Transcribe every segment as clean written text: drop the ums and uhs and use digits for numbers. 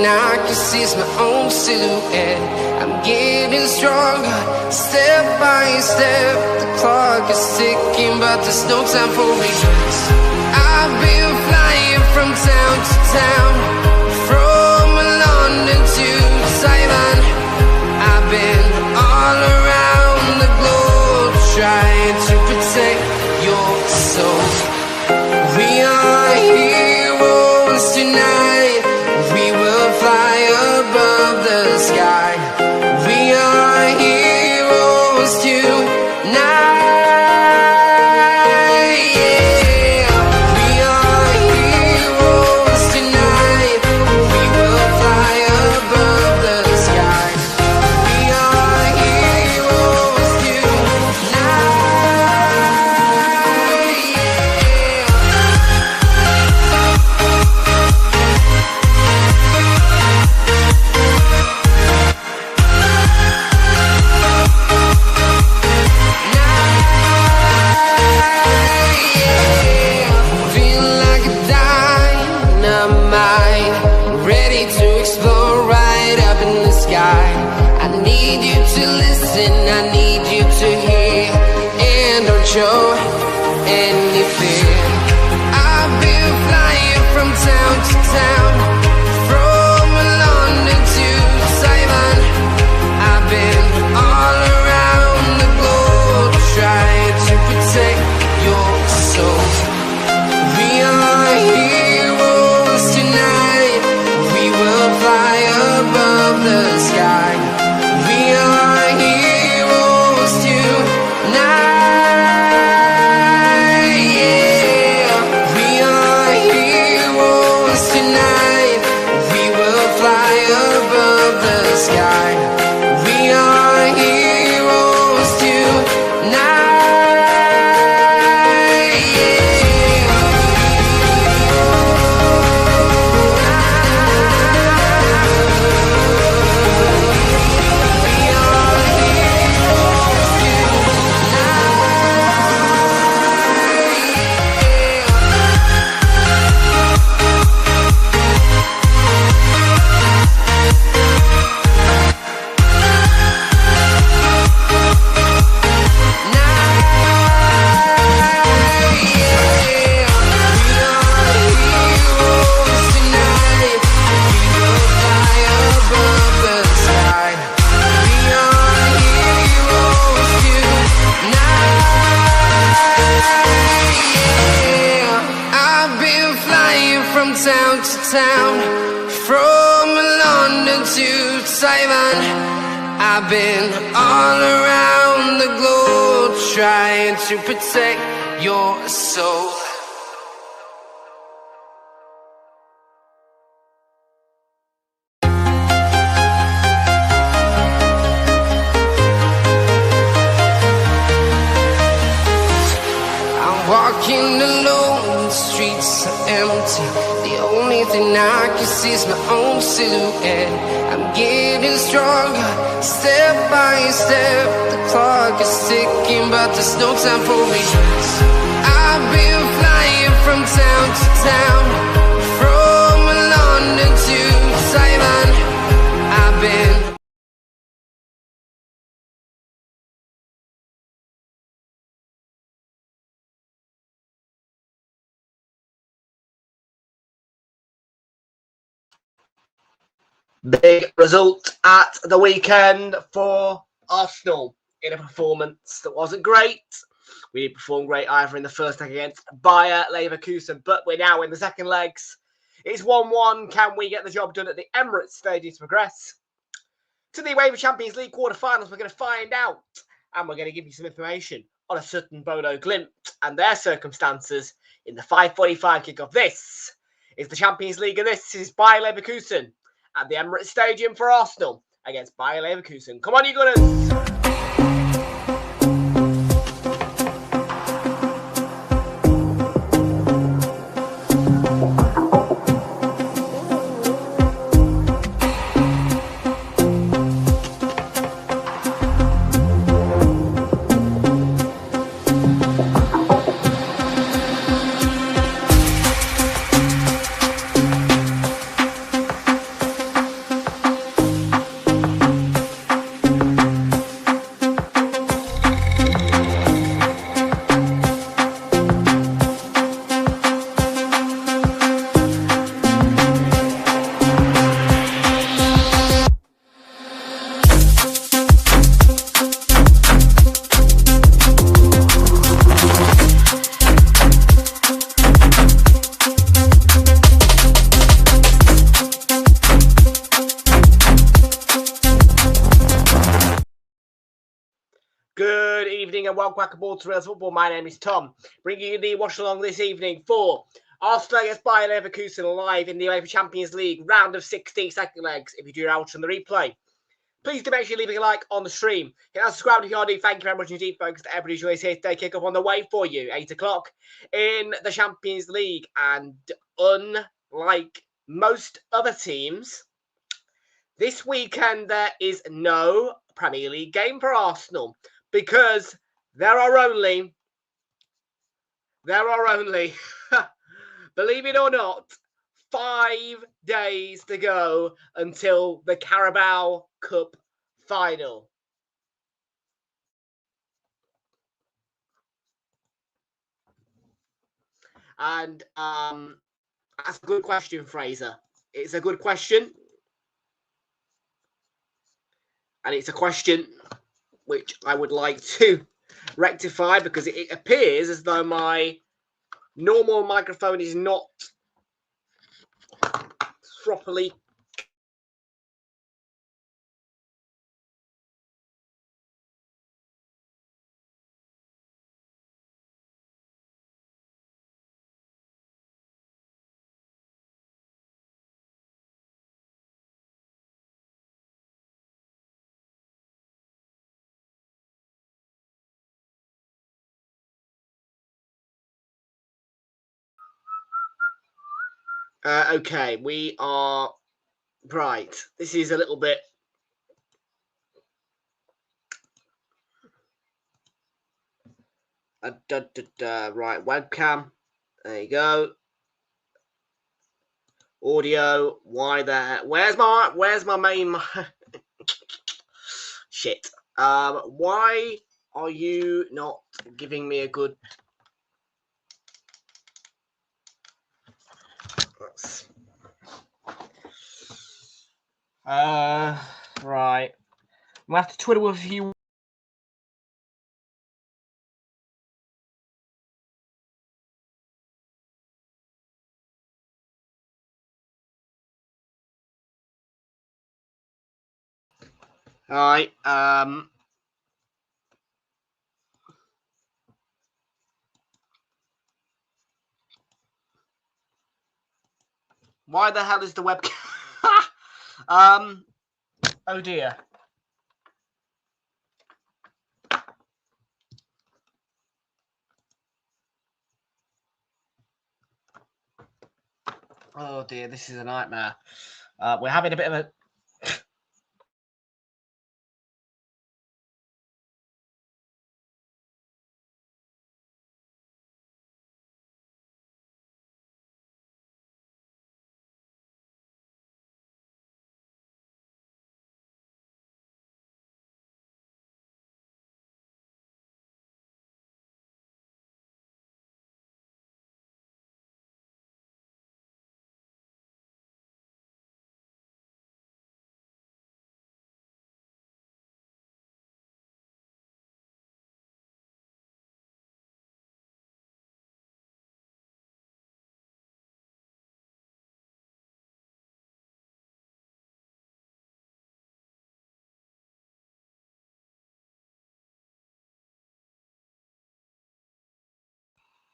thing I can see is my own silhouette. I'm getting stronger, step by step. The clock is ticking, but there's no time for regrets. I've been flying from town to town, from London to Taiwan. I've been all around the globe, trying to protect your soul. We are heroes tonight. We will fly above the sky. We are heroes tonight. Yeah. We are heroes tonight. We will fly above the sky. We are heroes tonight. Feel like a dynamite, ready to explode right up in the sky. I need you to listen, I need you to hear, and don't show any fear. I've been flying from town to town, from London to Taiwan. I've been all around the globe, trying to protect your soul. We are heroes tonight. We will fly above the sky. We are heroes tonight. Yeah. We are heroes tonight. We will fly above the sky. We are heroes tonight. I've been flying from town to town, from London to Taiwan. I've been all around the globe, trying to protect your soul. I'm walking alone, the streets are empty. The only thing I can see is my own silhouette. I'm getting stronger, step by step. The clock is ticking, but there's no time for regrets. I've been flying from town to town, from London to Taiwan. I've been Big result at the weekend for Arsenal in a performance that wasn't great. We didn't perform great either in the first leg against Bayer Leverkusen, but we're now in the second legs. It's 1-1. Can we get the job done at the Emirates Stadium to progress to the UEFA Champions League quarterfinals? We're going to find out, and we're going to give you some information on a certain Bodo Glimt and their circumstances in the 5:45 kickoff. This is the Champions League, and this is Bayer Leverkusen at the Emirates Stadium for Arsenal against Bayer Leverkusen. Come on, you Gunners! Good evening and welcome back aboard to Realltom Football. My name is Tom, bringing you the watch along this evening for Arsenal against Bayer Leverkusen live in the UEFA Champions League round of 16 second legs. If you do out on the replay, please do make sure you leave a like on the stream. Hit that subscribe if you are new. Thank you very much indeed, folks. To everybody who is here today, kick off on the way for you, 8 o'clock in the Champions League. And unlike most other teams, this weekend there is no Premier League game for Arsenal. Because there are only, believe it or not, 5 days to go until the Carabao Cup final. And that's a good question, Fraser. It's a good question. And it's a question which I would like to rectify because it appears as though my normal microphone is not properly okay, we are right. This is a little bit right. Webcam. There you go. Audio. Why there? Where's my main? Shit. Why are you not giving me a good? Right. I'm gonna have to Twitter with you. Alright, why the hell is the webcam? Oh dear. Oh dear, this is a nightmare. We're having a bit of a...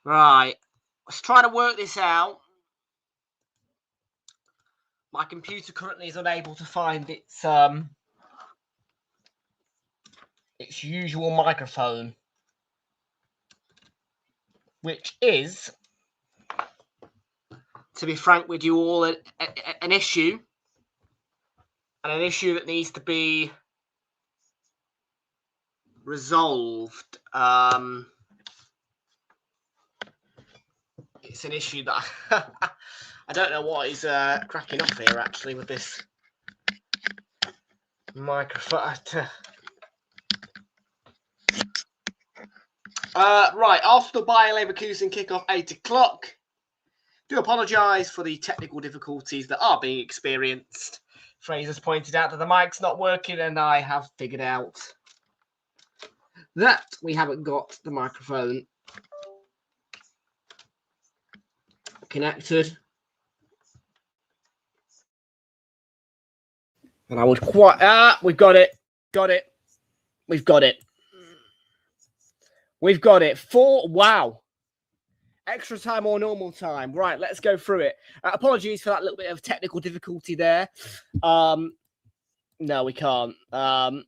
Right, let's try to work this out. My computer currently is unable to find its usual microphone, which is, to be frank with you all, an issue, and an issue that needs to be resolved. It's an issue that I don't know what is cracking off here actually with this microphone. Right, Arsenal Bayer Leverkusen kickoff 8 o'clock. Do apologise for the technical difficulties that are being experienced. Fraser's pointed out that the mic's not working, and I have figured out that we haven't got the microphone connected. And I would quite... we've got it. We've got it. We've got it. Wow. Extra time or normal time. Right, let's go through it. Apologies for that little bit of technical difficulty there. No, we can't. But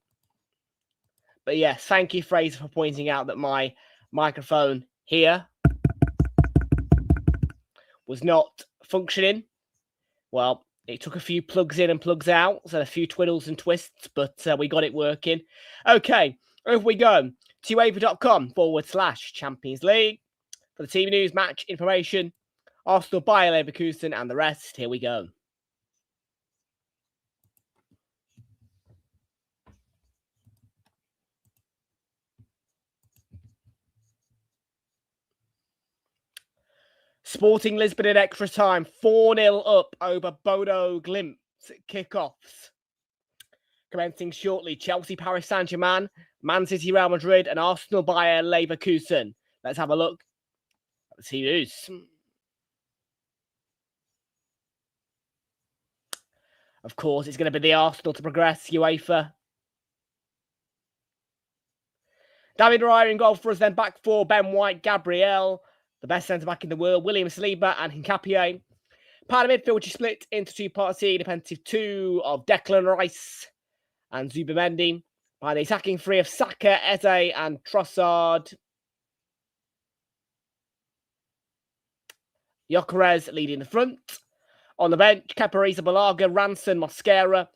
yes, thank you, Fraser, for pointing out that my microphone here was not functioning. Well, it took a few plugs in and plugs out, so a few twiddles and twists, but we got it working. Okay, over we go to UEFA.com/Champions League for the team news, match information, Arsenal, Bayer Leverkusen, and the rest. Here we go. Sporting Lisbon in extra time, 4-0 up over Bodo Glimt kickoffs. Commencing shortly, Chelsea, Paris Saint-Germain, Man City, Real Madrid, and Arsenal, Bayer Leverkusen. Let's have a look at the team news. Of course, it's going to be the Arsenal to progress, UEFA. David Raya in goal for us, then back four, Ben White, Gabriel, the best centre-back in the world, William Saliba and Hincapié. Part of midfield, which is split into two parts here, defensive two of Declan Rice and Zubimendi. By the attacking three of Saka, Eze and Trossard. Gyökeres leading the front. On the bench, Kepa Arrizabalaga, Ranson, Mosquera,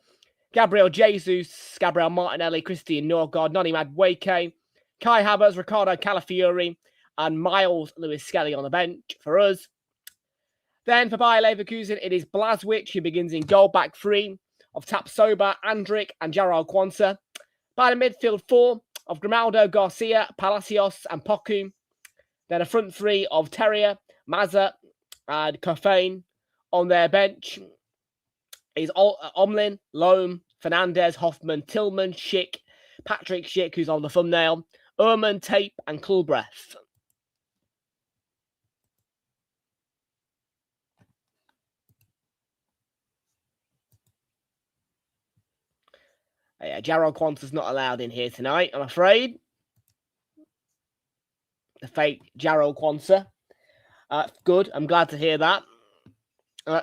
Gabriel Jesus, Gabriel Martinelli, Christian Norgard, Noni Madueke, Kai Havertz, Ricardo Calafiori, and Miles Lewis-Skelly on the bench for us. Then for Bayer Leverkusen, it is Blazwicz, who begins in goal, back three of Tapsoba, Andrik, and Jarrell Quansah. By the midfield four of Grimaldo, Garcia, Palacios, and Poku. Then a front three of Terrier, Mazza, and Kofane. On their bench is Omlin, Loam, Fernandez, Hoffman, Tillman, Schick, Patrick Schick, who's on the thumbnail, Ehrman, Tape, and Kulbreath. Yeah, Jarrell Quansah's not allowed in here tonight, I'm afraid. The fake Jarrell Quansah. Good, I'm glad to hear that.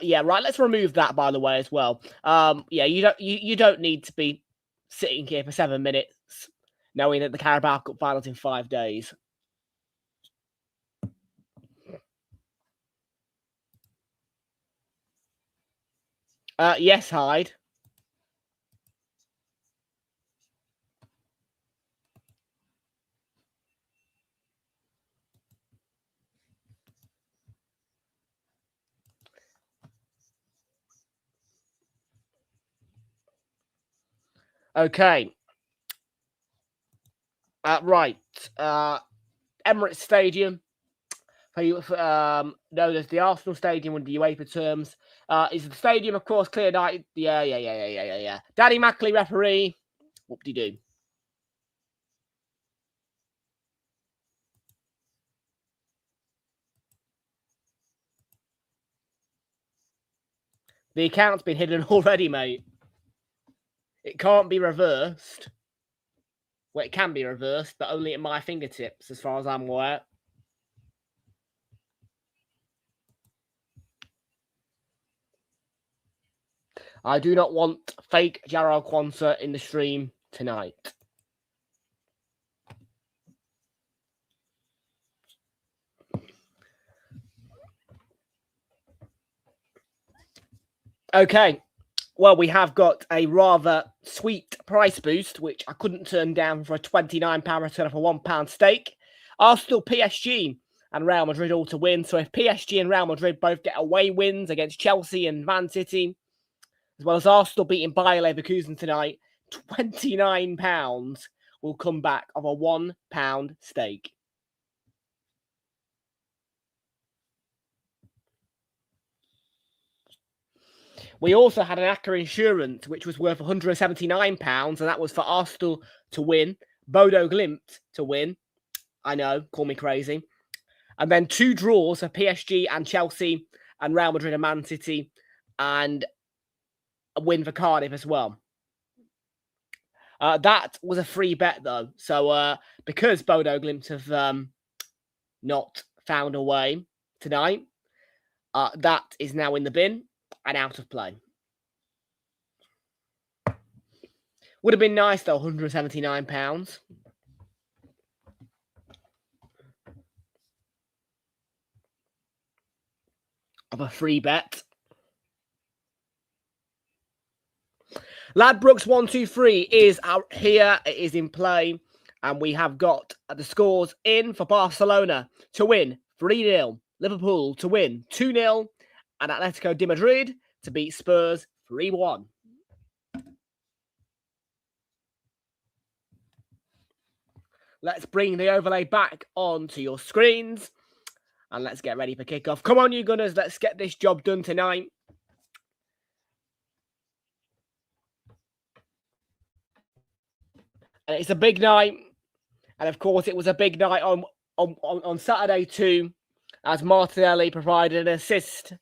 Yeah, right. Let's remove that, by the way, as well. Yeah, you don't need to be sitting here for 7 minutes, knowing that the Carabao Cup final's in 5 days. Yes, Hyde. Okay. Right. Emirates Stadium, known as the Arsenal Stadium under UEFA terms, is the stadium, of course, clear night. Yeah. Danny Mackley, referee. Whoop-de-doo. The account's been hidden already, mate. It can't be reversed. Well, it can be reversed, but only at my fingertips, as far as I'm aware. I do not want fake Jarrell Quansah in the stream tonight. Okay. Well, we have got a rather sweet price boost, which I couldn't turn down for a £29 return for £1 stake. Arsenal, PSG, and Real Madrid all to win. So if PSG and Real Madrid both get away wins against Chelsea and Man City, as well as Arsenal beating Bayer Leverkusen tonight, £29 will come back of a £1 stake. We also had an Acker Insurance, which was worth £179, and that was for Arsenal to win, Bodo Glimt to win. I know, call me crazy. And then 2 draws for PSG and Chelsea and Real Madrid and Man City, and a win for Cardiff as well. That was a free bet, though. So because Bodo Glimt have not found a way tonight, that is now in the bin and out of play. Would have been nice, though, £179. Of a free bet. Ladbrokes 123 is out here. It is in play. And we have got the scores in for Barcelona to win 3-0. Liverpool to win 2-0. And Atletico de Madrid to beat Spurs 3-1. Let's bring the overlay back onto your screens. And let's get ready for kickoff. Come on, you Gunners. Let's get this job done tonight. And it's a big night. And of course, it was a big night on Saturday too, as Martinelli provided an assist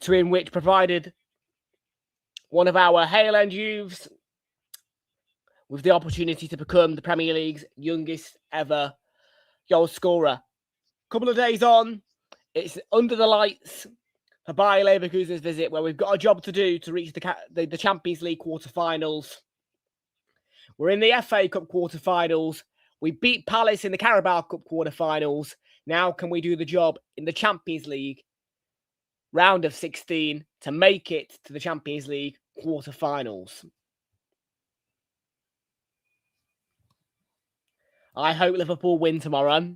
to him, which provided one of our Hale End youths with the opportunity to become the Premier League's youngest ever goal scorer. Couple of days on, it's under the lights for Bayer Leverkusen's visit, where we've got a job to do to reach the Champions League quarterfinals. We're in the FA Cup quarterfinals. We beat Palace in the Carabao Cup quarterfinals. Now can we do the job in the Champions League round of 16 to make it to the Champions League quarterfinals? I hope Liverpool win tomorrow.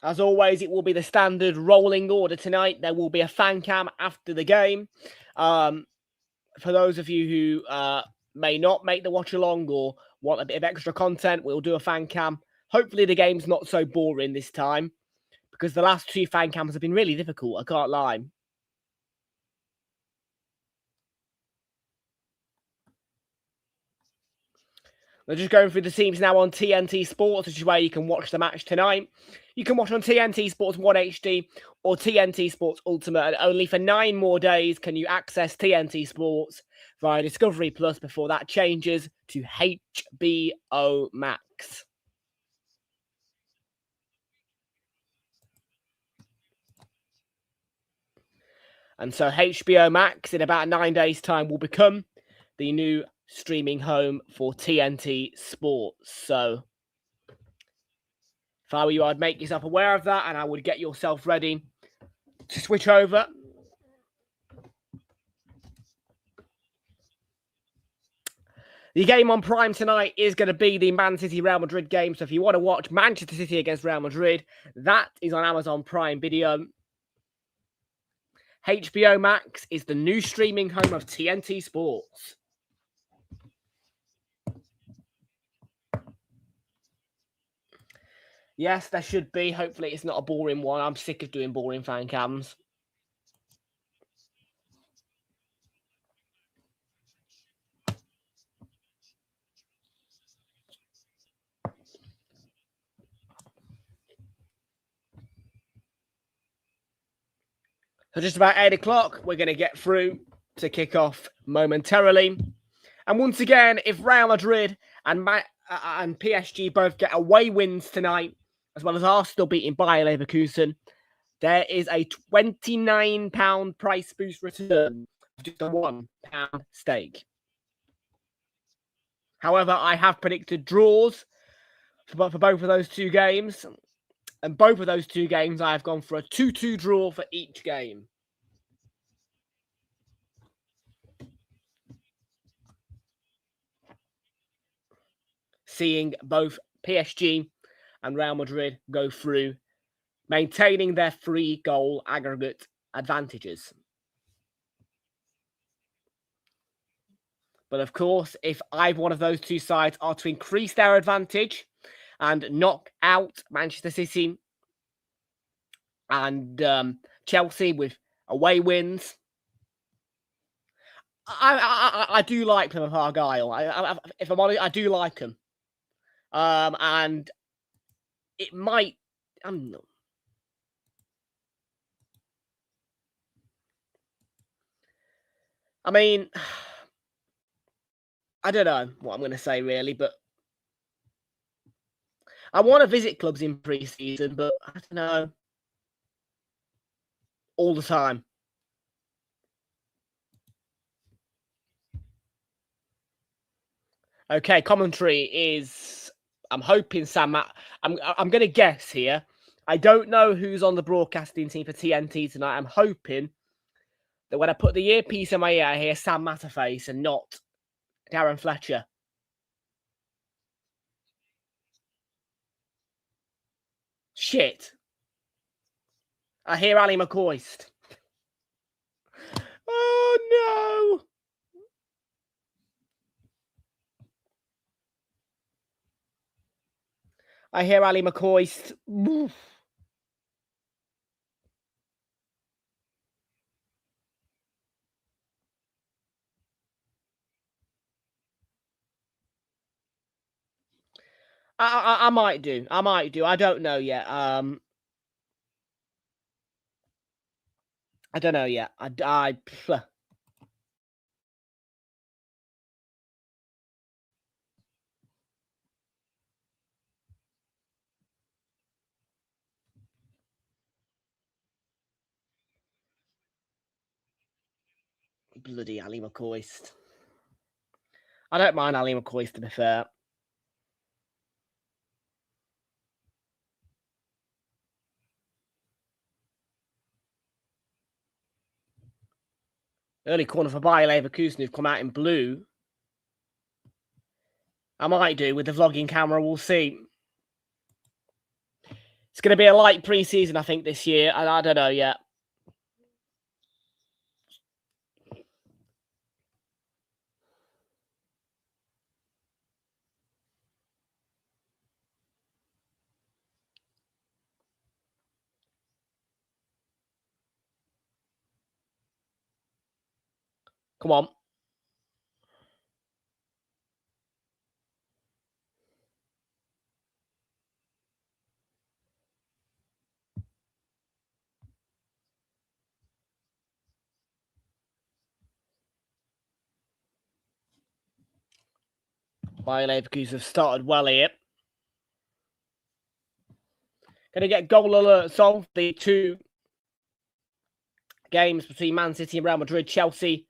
As always, it will be the standard rolling order tonight. There will be a fan cam after the game. For those of you who may not make the watch along or want a bit of extra content, we'll do a fan cam. Hopefully the game's not so boring this time, because the last 2 fan cams have been really difficult, I can't lie. We're just going through the teams now on TNT Sports, which is where you can watch the match tonight. You can watch on TNT Sports 1 HD or TNT Sports Ultimate, and only for 9 more days can you access TNT Sports via Discovery Plus before that changes to HBO Max. And so HBO Max in about 9 days' time will become the new streaming home for TNT Sports. So if I were you, I'd make yourself aware of that, and I would get yourself ready to switch over. The game on Prime tonight is going to be the Man City Real Madrid game. So if you want to watch Manchester City against Real Madrid, that is on Amazon Prime Video. HBO Max is the new streaming home of TNT Sports. Yes, there should be. Hopefully it's not a boring one. I'm sick of doing boring fan cams. So just about 8 o'clock, we're going to get through to kick off momentarily. And once again, if Real Madrid and PSG both get away wins tonight, as well as Arsenal beating Bayer Leverkusen, there is a £29 price boost return of just a £1 stake. However, I have predicted draws for both of those 2 games. And both of those 2 games, I have gone for a 2-2 draw for each game. Seeing both PSG and Real Madrid go through, maintaining their 3-goal aggregate advantages. But of course, if either one of those 2 sides are to increase their advantage and knock out Manchester City and Chelsea with Away wins. I do like Plymouth Argyle. If I'm honest, I do like them. And it might. I mean, I don't know what I'm going to say really, but I want to visit clubs in pre-season, but I don't know. All the time. Okay, commentary is. I'm hoping Sam. I'm going to guess here. I don't know who's on the broadcasting team for TNT tonight. I'm hoping that when I put the earpiece in my ear, I hear Sam Matterface and not Darren Fletcher. Shit. I hear Ali McCoist. Oh no. I hear Ali McCoist. I might do. I don't know yet. I don't know yet. Bloody Ali McCoist. I don't mind Ali McCoist, to be fair. Early corner for Bayer Leverkusen, who've come out in blue. I might do with the vlogging camera. We'll see. It's going to be a light pre-season, I think, this year. I don't know yet. Come on. Bayer Leverkusen have started well here. Going to get goal alerts on the two games between Man City and Real Madrid. Chelsea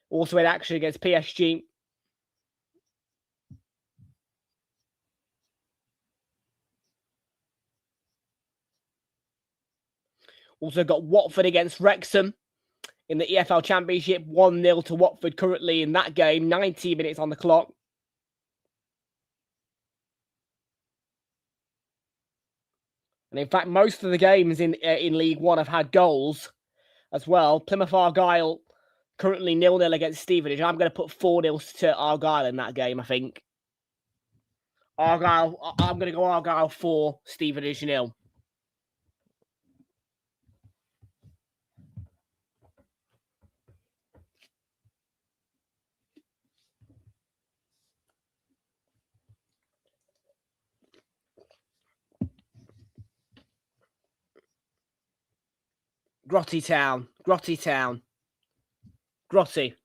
also in action against PSG. Also got Watford against Wrexham in the EFL Championship. 1-0 to Watford currently in that game. 90 minutes on the clock. And in fact, most of the games in League One have had goals as well. Plymouth Argyle currently 0-0 against Stevenage. I'm going to put 4-0 to Argyle in that game, I think. Argyle, I'm going to go Argyle 4, Stevenage 0. Grotty Town. Grotty.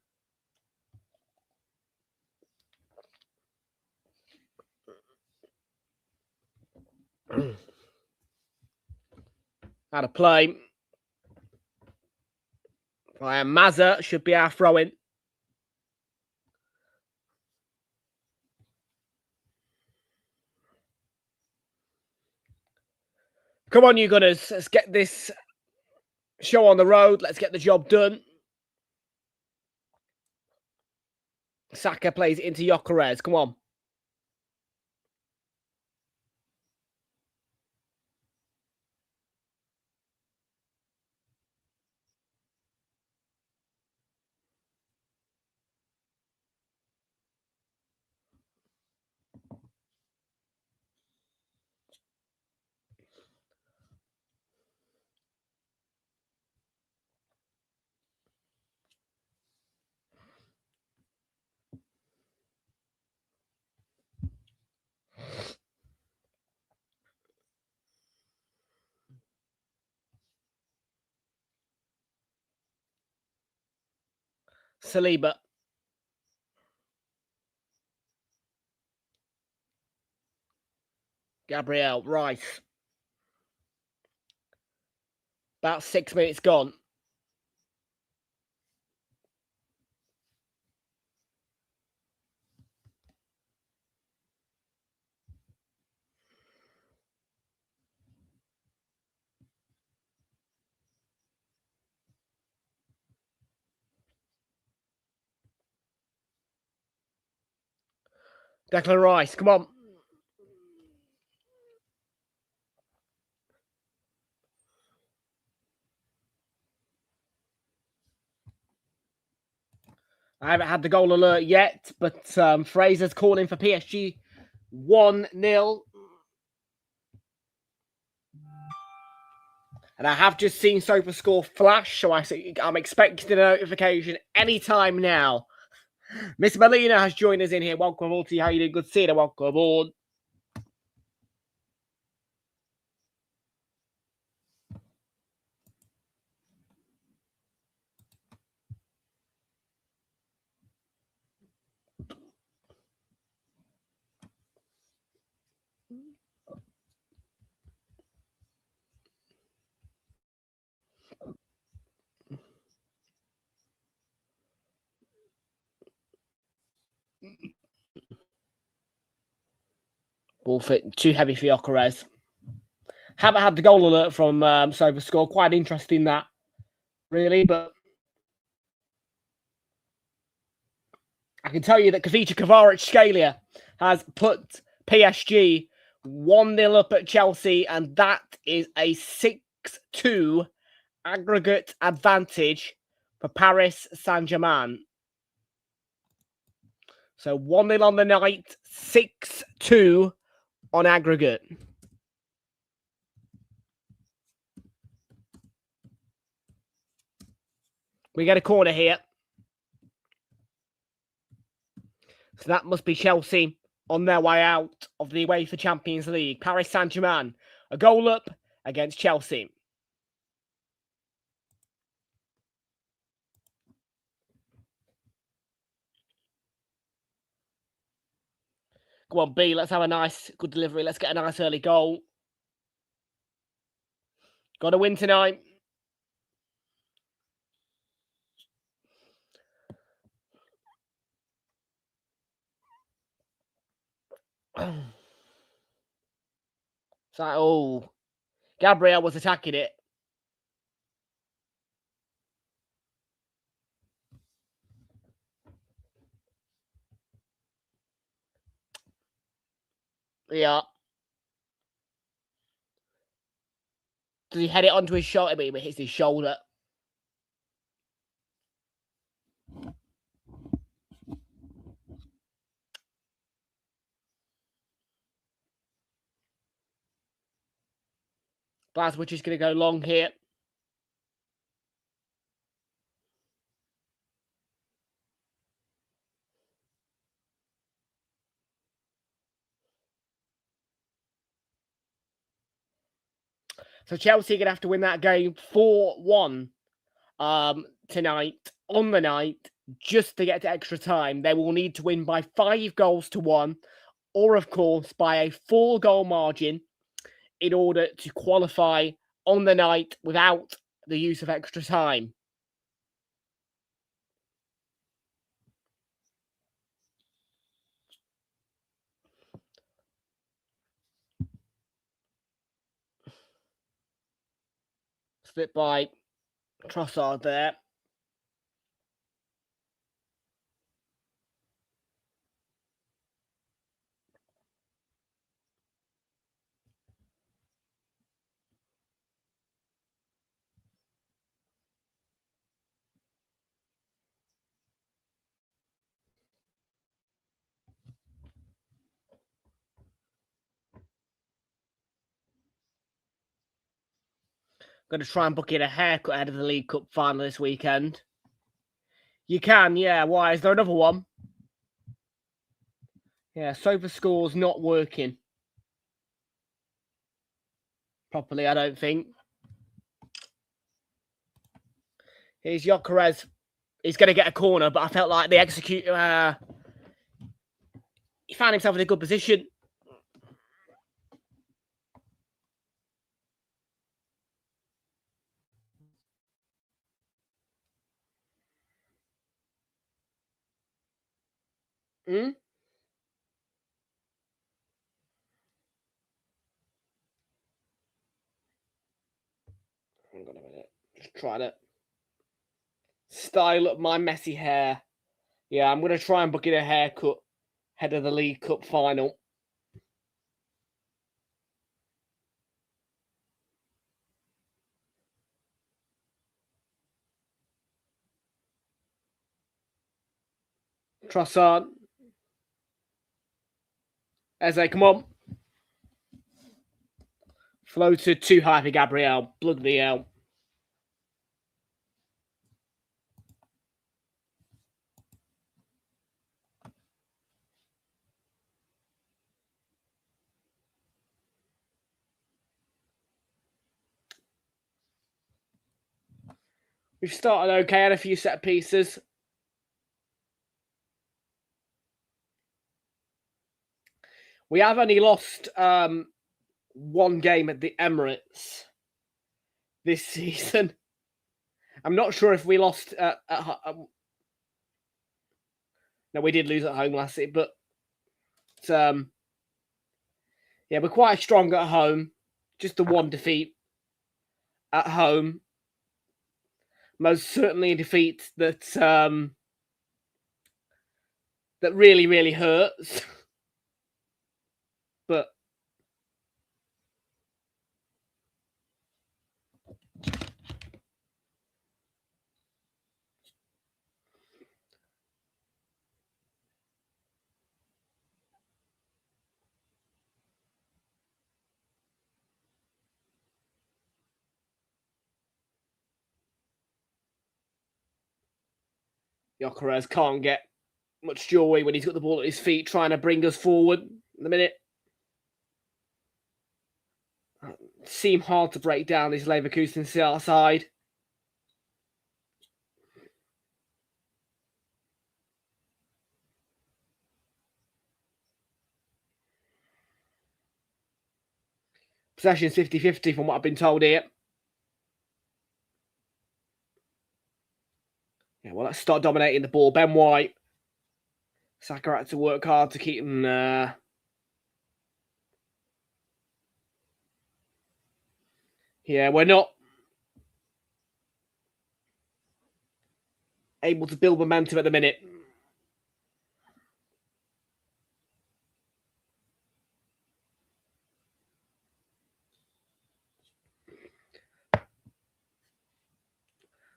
Had a play. Mazza should be our throw-in. Come on, you Gunners. Let's get this show on the road. Let's get the job done. Saka plays into Gyökeres. Come on. Saliba. Gabriel. Rice. About 6 minutes gone. Declan Rice, come on. I haven't had the goal alert yet, but Fraser's calling for PSG 1-0. And I have just seen SofaScore flash, so I'm expecting a notification anytime now. Miss Melina has joined us in here. Welcome all to you. How you doing? Good to see you. Welcome aboard. Ball fit too heavy for Gyökeres. Haven't had the goal alert from SofaScore. Quite interesting that, really, but I can tell you that Kavica Kvaratskhelia has put PSG 1-0 up at Chelsea, and that is a 6-2 aggregate advantage for Paris Saint-Germain. So 1-0 on the night, 6-2 on aggregate. We get a corner here. So that must be Chelsea on their way out of the UEFA Champions League. Paris Saint-Germain, a goal up against Chelsea. Go on, B. Let's have a nice, good delivery. Let's get a nice early goal. Got to win tonight. So, oh, Gabriel was attacking it. Yeah. Does he head it onto his shoulder? I mean, it hits his shoulder. Glaswich is going to go long here. So Chelsea are going to have to win that game 4-1 tonight, on the night, just to get to extra time. They will need to win by 5-1, or of course by a 4-goal margin in order to qualify on the night without the use of extra time. Split by Trossard there. Going to try and book in a haircut ahead of the League Cup final this weekend. You can, yeah. Why? Is there another one? Yeah, SofaScore's not working properly, I don't think. Here's Gyökeres he's going to get a corner, but I felt like the executor, he found himself in a good position. Hmm? Hang on a minute. Just trying to style up my messy hair. Yeah, I'm going to try and book in a haircut ahead of the League Cup final. Trossard. Eze, come on. Floated too high for Gabriel. Blood the L. We've started okay, had a few set pieces. We have only lost one game at the Emirates this season. I'm not sure if we lost no, we did lose at home last season, but yeah, we're quite strong at home. Just the one defeat at home. Most certainly a defeat that that really, really hurts. But Gyökeres can't get much joy when he's got the ball at his feet trying to bring us forward in the minute. Seem hard to break down this Leverkusen side. Possession's 50-50 from what I've been told here. Yeah, well, let's start dominating the ball. Ben White. Saka had to work hard to keep him... Yeah, we're not able to build momentum at the minute.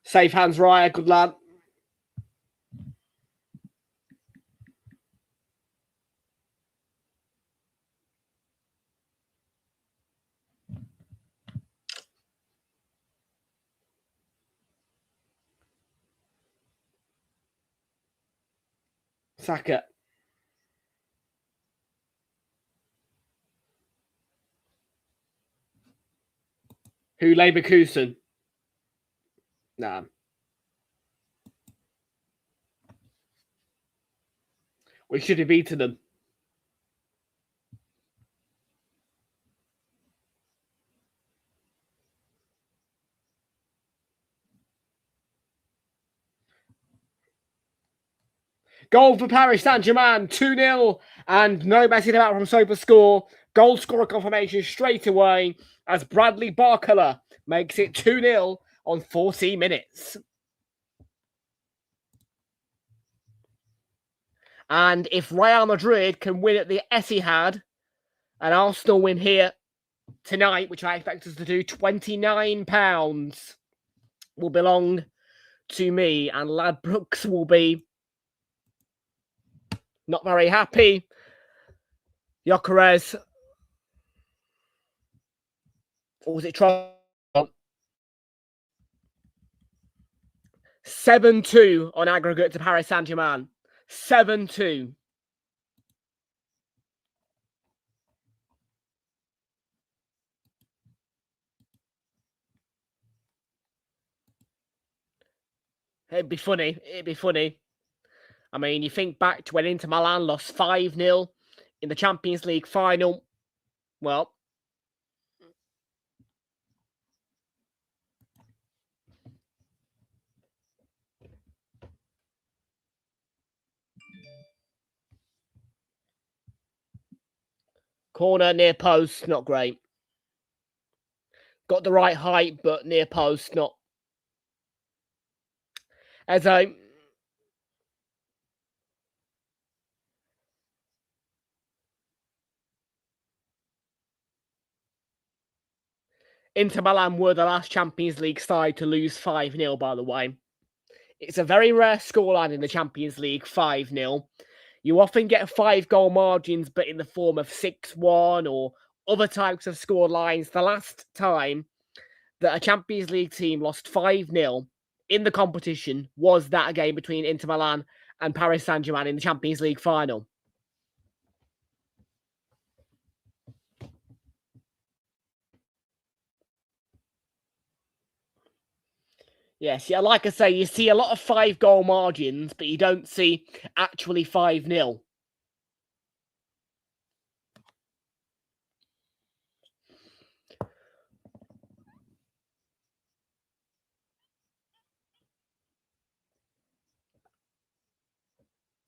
Safe hands, Raya. Good lad. Saka. Who? Leverkusen? Nah. We should have beaten them. Goal for Paris Saint-Germain, 2-0, and no messing about from Soper score. Goal scorer confirmation straight away as Bradley Barcola makes it 2-0 on 40 minutes. And if Real Madrid can win at the Etihad and Arsenal win here tonight, which I expect us to do, £29 will belong to me, and Ladbrokes will be not very happy. Gyökeres. Or was it Trossard? 7-2 on aggregate to Paris Saint-Germain. 7-2. It'd be funny. It'd be funny. I mean, you think back to when Inter Milan lost 5-0 in the Champions League final. Well, corner near post, not great. Got the right height, but near post, not. As a Inter Milan were the last Champions League side to lose 5-0, by the way. It's a very rare scoreline in the Champions League, 5-0. You often get 5-goal margins, but in the form of 6-1 or other types of score lines. The last time that a Champions League team lost 5-0 in the competition was that game between Inter Milan and Paris Saint-Germain in the Champions League final. Yes, yeah, like I say, you see a lot of 5-goal margins, but you don't see actually 5-0.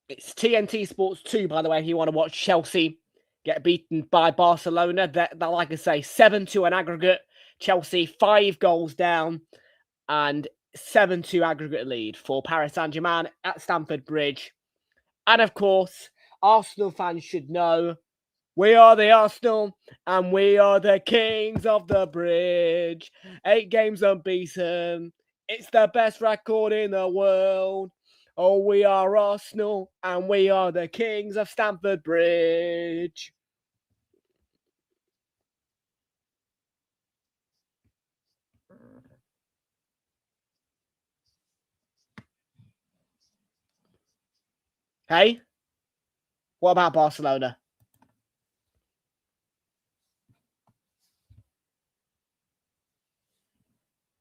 It's TNT Sports 2, by the way, if you want to watch Chelsea get beaten by Barcelona. That like I say, 7-2 an aggregate. Chelsea 5 goals down and 7-2 aggregate lead for Paris Saint-Germain at Stamford Bridge. And of course, Arsenal fans should know, we are the Arsenal and we are the kings of the bridge. 8 games unbeaten. It's the best record in the world. Oh, we are Arsenal and we are the kings of Stamford Bridge. Hey? What about Barcelona?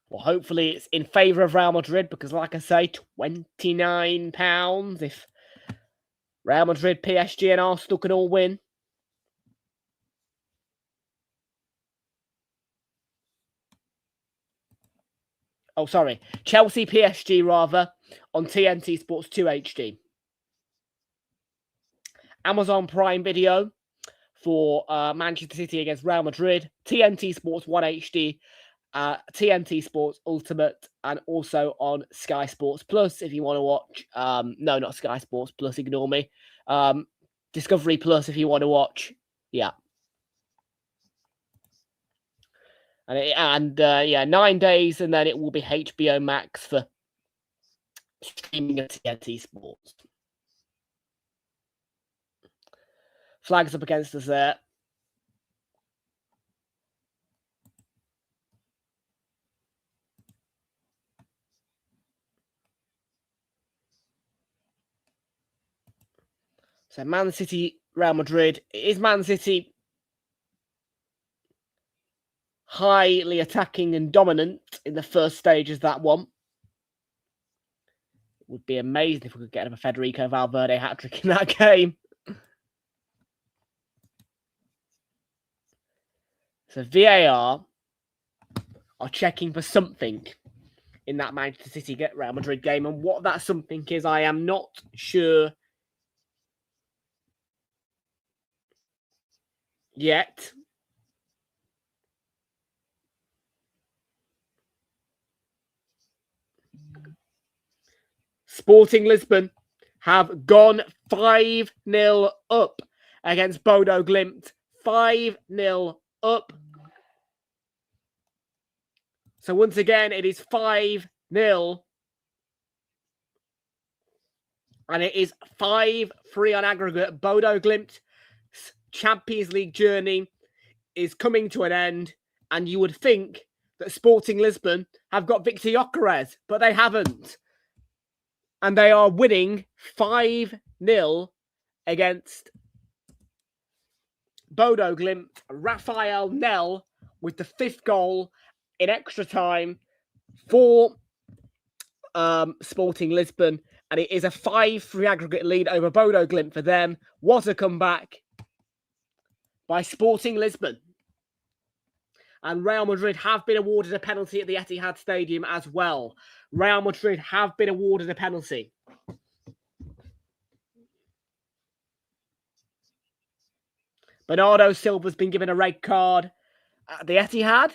Well, hopefully it's in favour of Real Madrid because, like I say, £29 if Real Madrid, PSG and Arsenal can all win. Oh, sorry. Chelsea, PSG, rather, on TNT Sports 2 HD. Amazon Prime Video for Manchester City against Real Madrid. TNT Sports 1 HD. TNT Sports Ultimate, and also on Sky Sports Plus if you want to watch. No, not Sky Sports Plus, ignore me. Discovery Plus if you want to watch. Yeah. And 9 days, and then it will be HBO Max for streaming of TNT Sports. Flags up against us there. So Man City, Real Madrid. Is Man City highly attacking and dominant in the first stages of that one? It would be amazing if we could get a Federico Valverde hat-trick in that game. So VAR are checking for something in that Manchester City get Real Madrid game, and what that something is, I am not sure yet. Sporting Lisbon have gone 5-0 up against Bodo Glimt. 5-0 up. So once again, it is 5-0. And it is 5-3 on aggregate. Bodo Glimt's Champions League journey is coming to an end. And you would think that Sporting Lisbon have got Victor Gyökeres, but they haven't. And they are winning 5-0 against Bodo Glimt. Rafael Nel with the 5th goal in extra time for Sporting Lisbon, and it is a 5-3 aggregate lead over Bodo Glimt for them. What a comeback by Sporting Lisbon. And Real Madrid have been awarded a penalty at the Etihad Stadium as well. Real Madrid have been awarded a penalty. Bernardo Silva's been given a red card at the Etihad.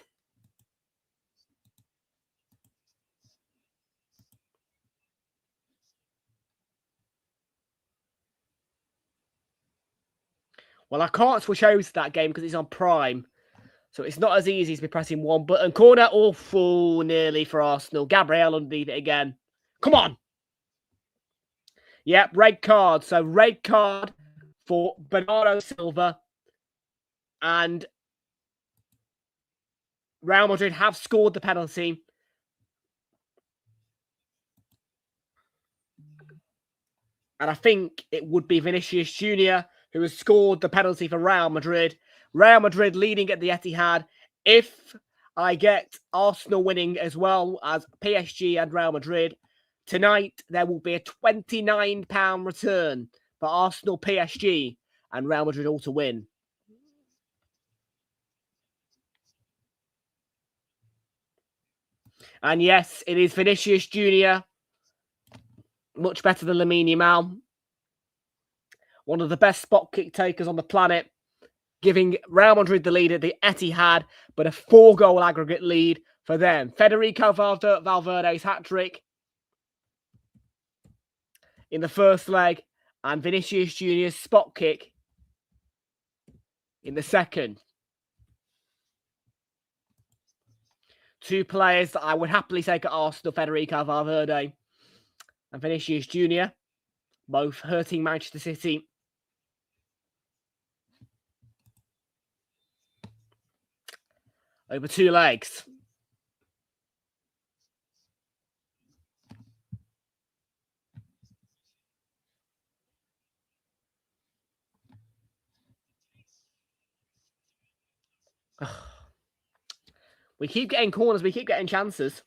Well, I can't switch over to that game because it's on Prime. So it's not as easy as me pressing one button. Corner, awful, nearly for Arsenal. Gabriel underneath it again. Come on. Yep, red card. So red card for Bernardo Silva. And Real Madrid have scored the penalty. And I think it would be Vinicius Jr. who has scored the penalty for Real Madrid. Real Madrid leading at the Etihad. If I get Arsenal winning as well as PSG and Real Madrid, tonight there will be a £29 return for Arsenal, PSG and Real Madrid all to win. And yes, it is Vinicius Jr. Much better than Lamine Yamal. One of the best spot kick takers on the planet. Giving Real Madrid the lead at the Etihad, but a 4-goal aggregate lead for them. Federico Valverde's hat-trick in the first leg, and Vinicius Jr.'s spot kick in the second. Two players that I would happily take at Arsenal, Federico Valverde and Vinicius Jr., both hurting Manchester City. Over 2 legs. We keep getting corners, we keep getting chances.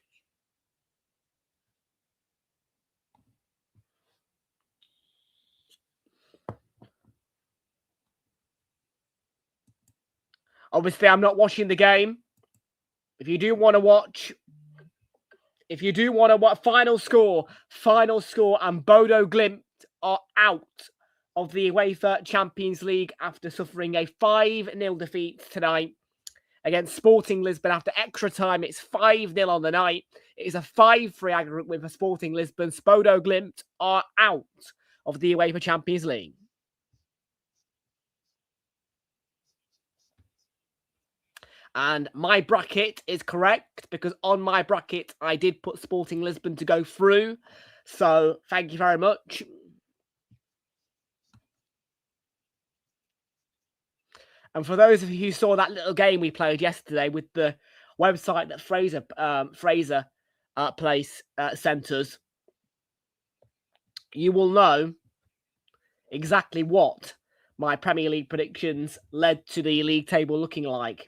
Obviously, I'm not watching the game. If you do want to watch, final score, and Bodo Glimt are out of the UEFA Champions League after suffering a 5-0 defeat tonight against Sporting Lisbon after extra time. It's 5-0 on the night. It is a 5-3 aggregate with a Sporting Lisbon. Bodo Glimt are out of the UEFA Champions League. And my bracket is correct because on my bracket, I did put Sporting Lisbon to go through. So thank you very much. And for those of you who saw that little game we played yesterday with the website that Fraser Place sent us, you will know exactly what my Premier League predictions led to the league table looking like.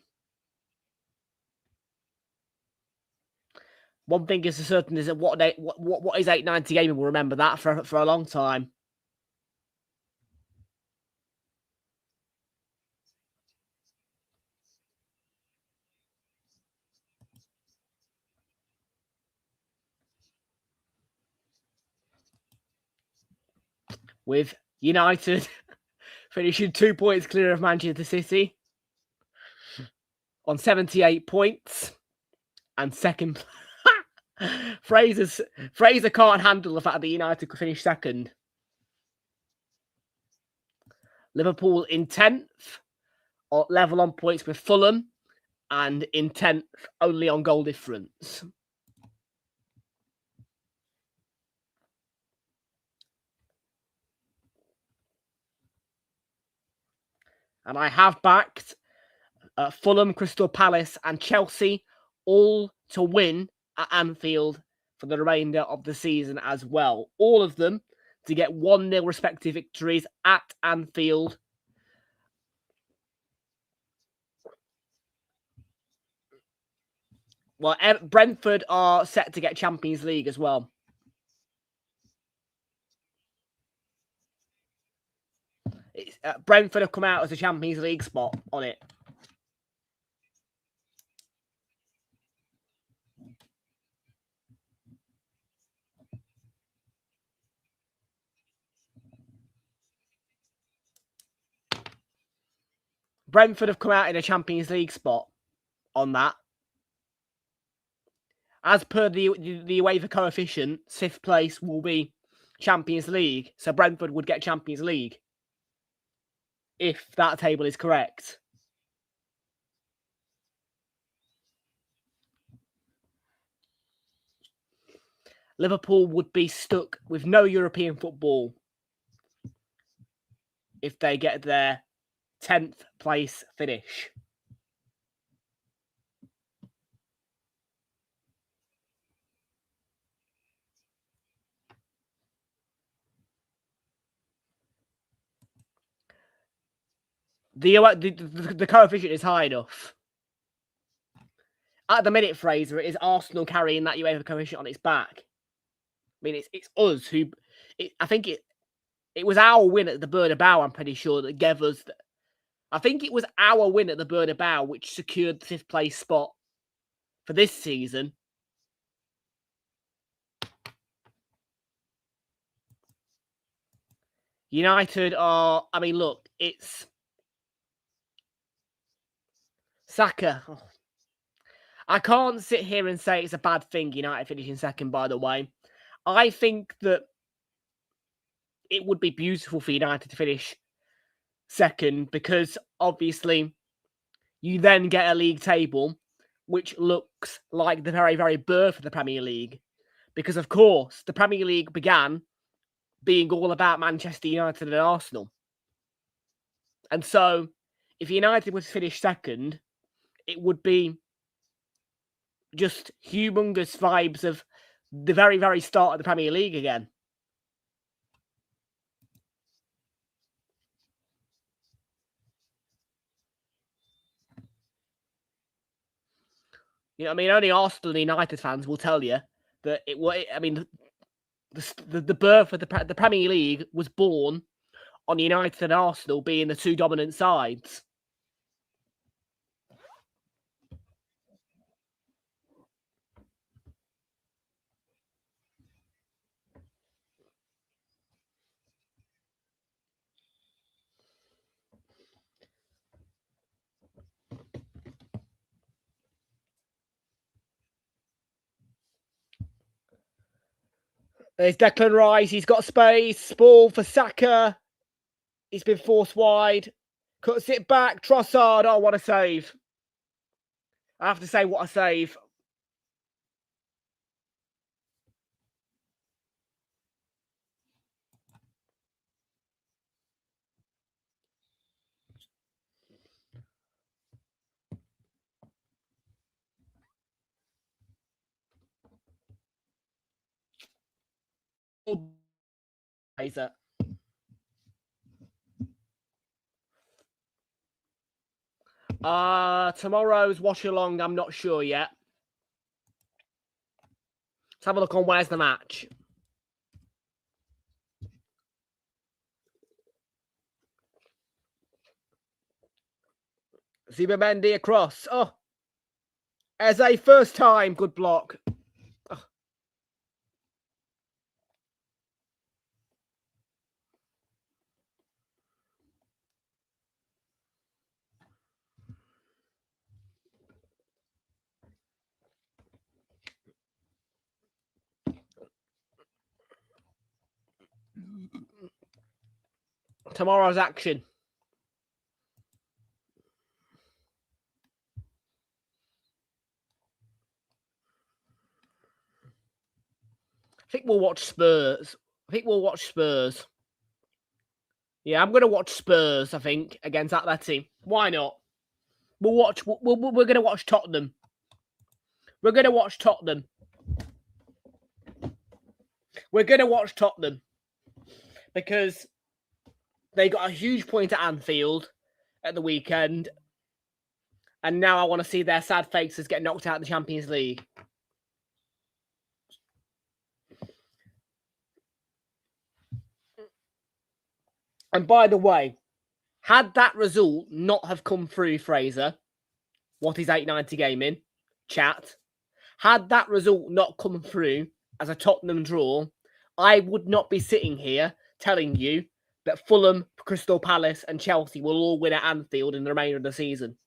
One thing is for certain is that what is 890 gaming will remember that for a long time. With United finishing 2 points clear of Manchester City on 78 points and second. Fraser can't handle the fact that United could finish second. Liverpool in 10th, level on points with Fulham, and in 10th, only on goal difference. And I have backed Fulham, Crystal Palace, and Chelsea all to win at Anfield for the remainder of the season as well. All of them to get 1-0 respective victories at Anfield. Well, Brentford are set to get Champions League as well. It's, Brentford have come out as a Champions League spot on it. Brentford have come out in a Champions League spot on that. As per the UEFA coefficient, 5th place will be Champions League. So Brentford would get Champions League if that table is correct. Liverpool would be stuck with no European football if they get their 10th place finish. The coefficient is high enough. At the minute, Fraser, it is Arsenal carrying that UEFA coefficient on its back. I mean, it's us who... I think it was our win at the Bernabeu, I'm pretty sure, that gave us... I think it was our win at the Bernabeu which secured the 5th place spot for this season. United are... I mean, look, it's... Saka. Oh. I can't sit here and say it's a bad thing United finishing second, by the way. I think that it would be beautiful for United to finish second because, obviously, you then get a league table which looks like the very, very birth of the Premier League. Because, of course, the Premier League began being all about Manchester United and Arsenal. And so, if United was to finish second, it would be just humongous vibes of the very, very start of the Premier League again. You know, I mean, only Arsenal and United fans will tell you that it was. I mean, the birth of the Premier League was born on United and Arsenal being the two dominant sides. There's Declan Rice. He's got space. Ball for Saka. He's been forced wide. Cuts it back. Trossard. Oh, what a save. I have to say, what a save. Tomorrow's watch along, I'm not sure yet. Let's have a look on where's the match. Zubimendi across. Oh, as a first time, good block. Oh. Tomorrow's action. I think we'll watch Spurs. Yeah, I'm going to watch Spurs, I think, against Atleti. Why not? We're going to watch Tottenham. We're going to watch Tottenham. We're going to watch Tottenham. Because they got a huge point at Anfield at the weekend. And now I want to see their sad faces get knocked out of the Champions League. And by the way, Had that result not have come through, Fraser, what is 890 Gaming? Chat. Had that result not come through as a Tottenham draw, I would not be sitting here telling you that Fulham, Crystal Palace and Chelsea will all win at Anfield in the remainder of the season.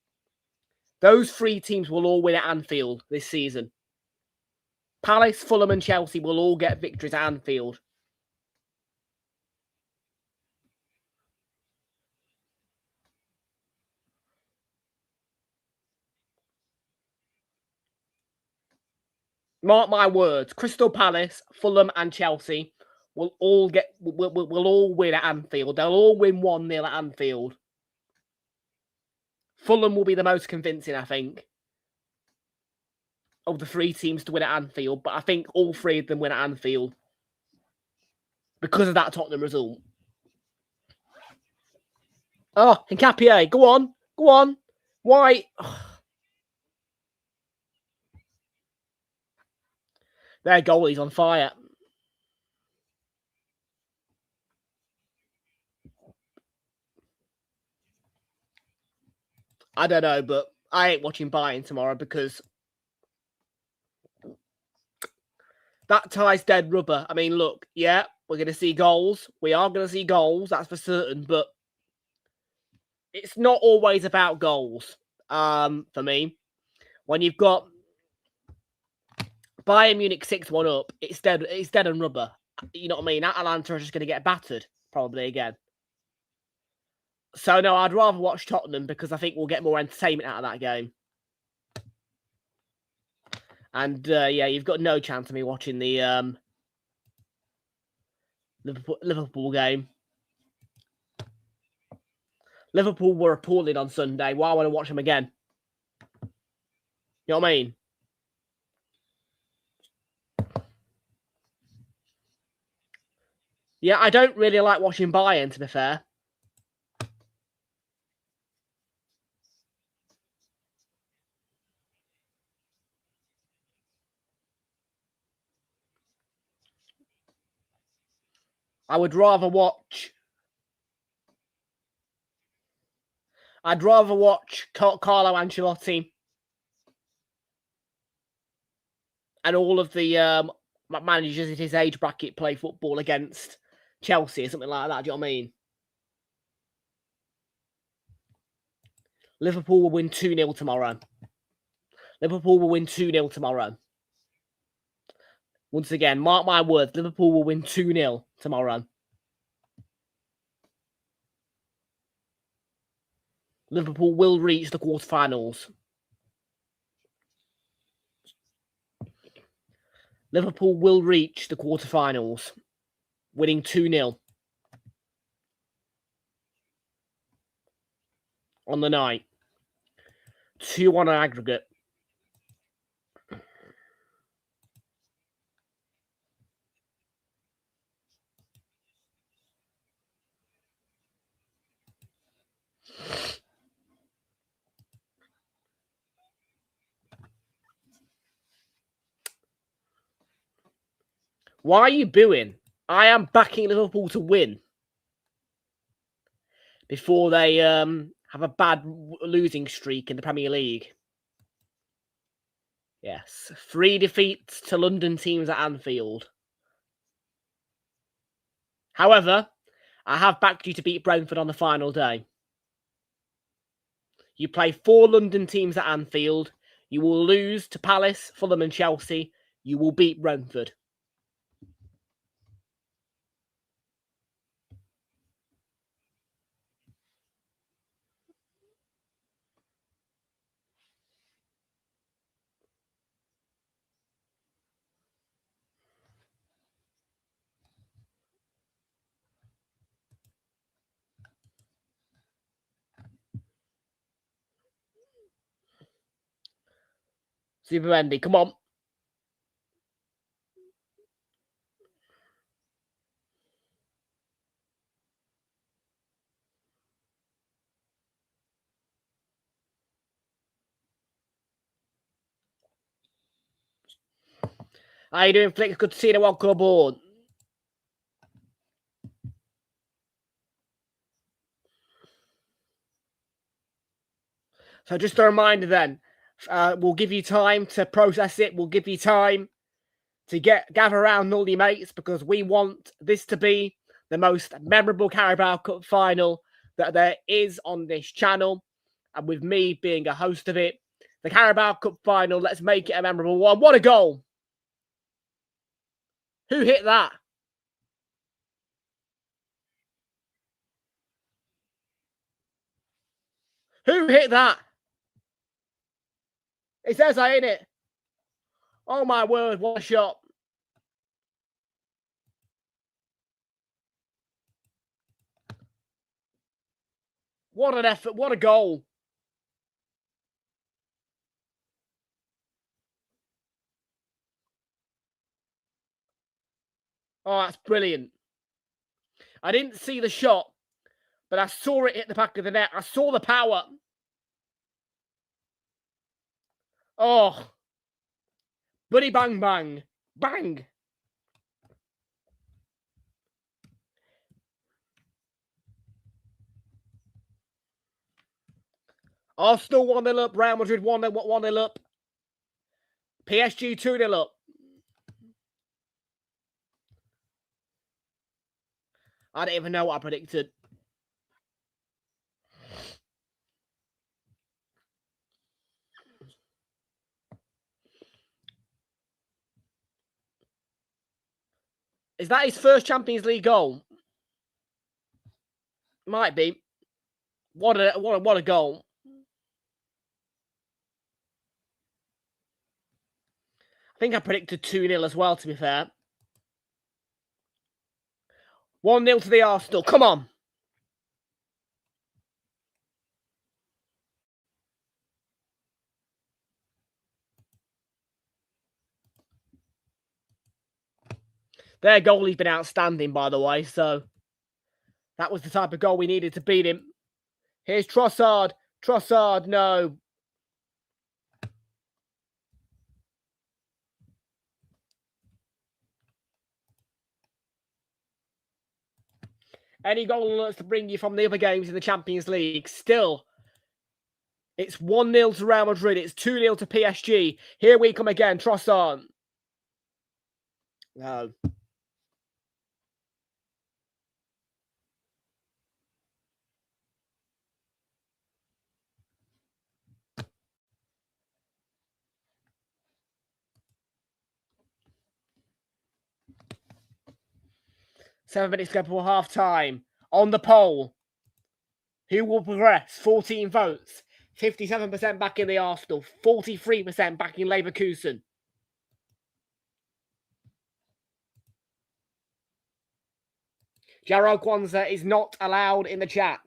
Those three teams will all win at Anfield this season. Palace, Fulham and Chelsea will all get victories at Anfield. Mark my words, Crystal Palace, Fulham and Chelsea will all win at Anfield. They'll all win 1-0 at Anfield. Fulham will be the most convincing, I think, of the three teams to win at Anfield, but I think all three of them win at Anfield because of that Tottenham result. Oh, Hincapié, go on. Go on. Why? Their goalie's on fire. I don't know, but I ain't watching Bayern tomorrow because that tie's dead rubber. I mean, look, yeah, we're going to see goals. We are going to see goals, that's for certain, but it's not always about goals for me. When you've got Bayern Munich 6-1 up, it's dead and rubber. You know what I mean? Atalanta are just going to get battered, probably again. So, no, I'd rather watch Tottenham because I think we'll get more entertainment out of that game. And, yeah, you've got no chance of me watching the Liverpool game. Liverpool were appalling on Sunday. Why want to watch them again? You know what I mean? Yeah, I don't really like watching Bayern, to be fair. I'd rather watch Carlo Ancelotti and all of the managers at his age bracket play football against Chelsea or something like that. Do you know what I mean? Liverpool will win 2-0 tomorrow. Liverpool will win 2-0 tomorrow. Once again, mark my words, Liverpool will win 2-0 tomorrow. Liverpool will reach the quarterfinals. Liverpool will reach the quarterfinals, winning 2-0 on the night. 2-1 aggregate. Why are you booing? I am backing Liverpool to win before they have a bad losing streak in the Premier League. Yes, 3 defeats to London teams at Anfield. However, I have backed you to beat Brentford on the final day. You play 4 London teams at Anfield. You will lose to Palace, Fulham and Chelsea. You will beat Brentford. Super Andy, come on. How you doing, Flicks? Good to see you. Welcome aboard. So just a reminder then, we'll give you time to process it. We'll give you time to gather around all your mates, because we want this to be the most memorable Carabao Cup final that there is on this channel. And with me being a host of it, the Carabao Cup final, let's make it a memorable one. What a goal! Who hit that? Who hit that? It says I hit it. Oh my word, what a shot. What an effort, what a goal. Oh, that's brilliant. I didn't see the shot, but I saw it hit the back of the net. I saw the power. Oh. Buddy bang bang. Bang. Arsenal 1-0 up. Real Madrid 1-0 up. PSG 2-0 up. I don't even know what I predicted. Is that his first Champions League goal? Might be. What a goal. I think I predicted 2-0 as well, to be fair. 1-0 to the Arsenal. Come on. Their goalie's been outstanding, by the way, so that was the type of goal we needed to beat him. Here's Trossard. Trossard, no. Any goal alerts to bring you from the other games in the Champions League? Still, it's 1-0 to Real Madrid. It's 2-0 to PSG. Here we come again. Trossard. No. Seven minutes to go before half time. On the poll, who will progress? 14 votes. 57% back in the Arsenal. 43% back in Leverkusen. Jaro Kwanzaa is not allowed in the chat.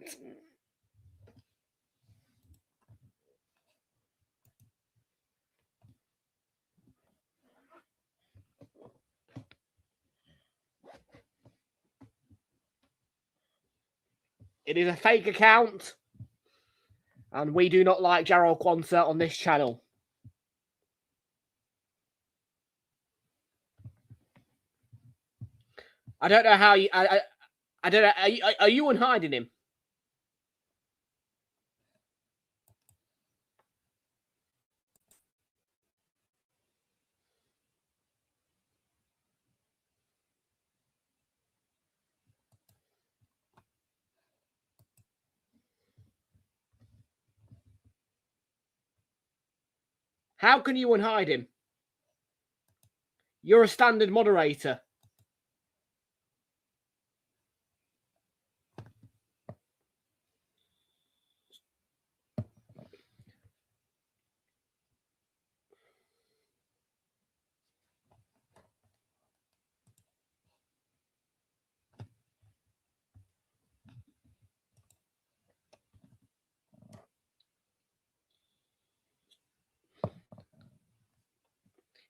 It is a fake account, and we do not like Jaro Kwanzaa on this channel. I don't know how you... I don't know. Are you unhiding him? How can you unhide him? You're a standard moderator.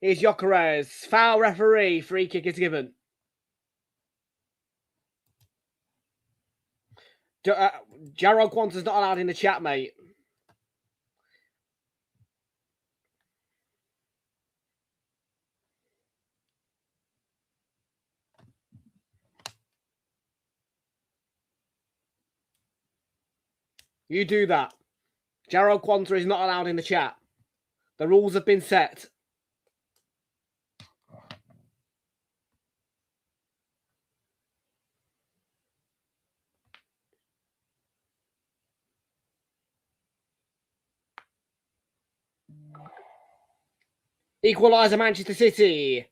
Here's Gyökeres. Foul referee. Free kick is given. Jaro Kwanzaa's not allowed in the chat, mate. You do that. Jarrell Quanta is not allowed in the chat. The rules have been set. Equaliser Manchester City.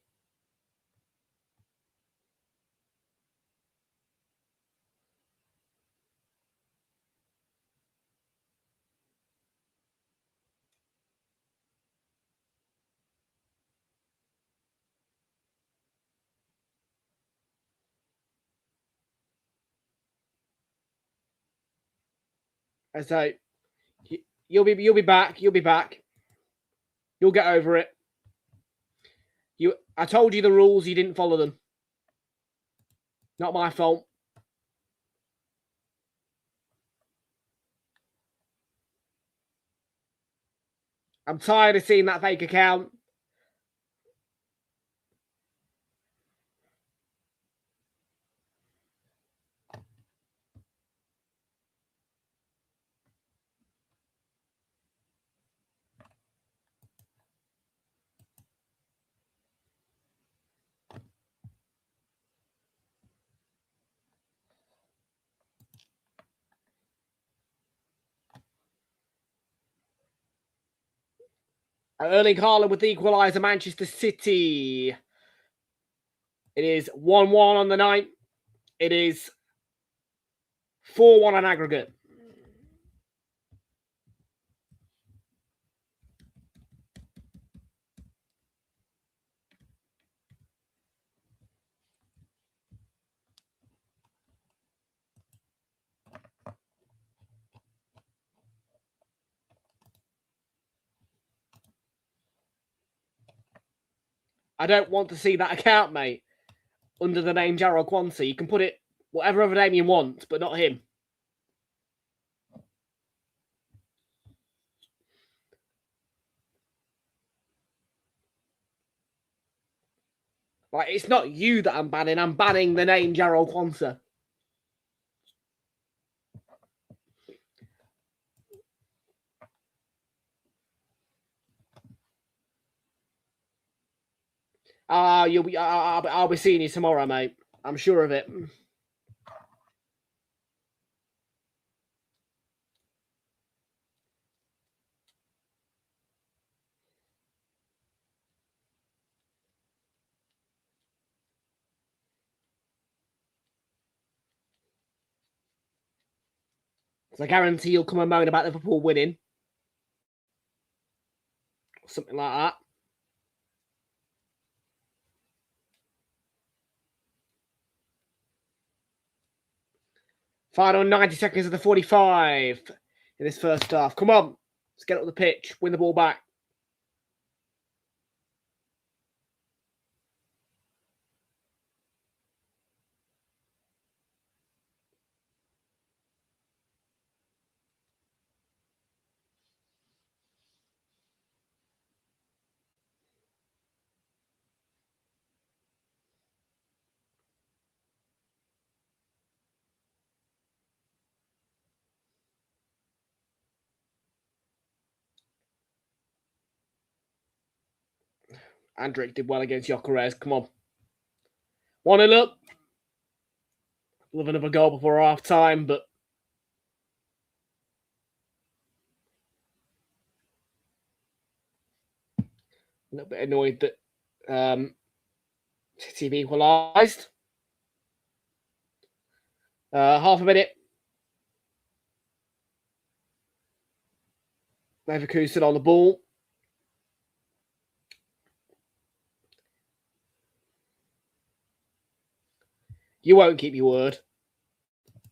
So you'll be back. You'll be back. You'll get over it. I told you the rules. You didn't follow them. Not my fault. I'm tired of seeing that fake account. Erling Haaland with the equaliser, Manchester City. It is 1-1 on the night. It is 4-1 on aggregate. I don't want to see that account, mate, under the name Jarrell Quanta. You can put it whatever other name you want, but not him. Like, it's not you that I'm banning the name Jarrell Quanta. I'll be seeing you tomorrow, mate. I'm sure of it. So I guarantee you'll come and moan about Liverpool winning. Something like that. Final 90 seconds of the 45 in this first half. Come on. Let's get up the pitch. Win the ball back. Andrick did well against Gyökeres. Come on. 1-0 up. Love another goal before half time, but a little bit annoyed that City equalised. Half a minute. Leverkusen on the ball. You won't keep your word.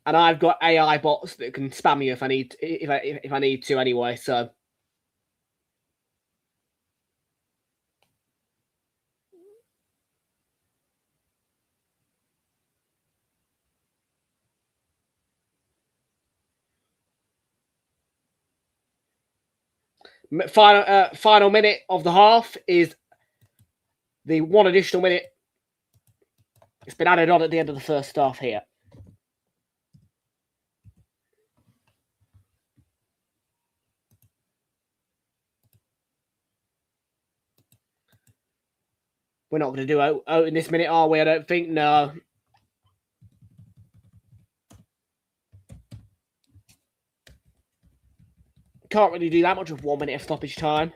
And I've got AI bots that can spam you if I need to anyway, so. Final minute of the half is the one additional minute. It's been added on at the end of the first half here. We're not going to do out in this minute, are we? I don't think. No. Can't really do that much with 1 minute of stoppage time.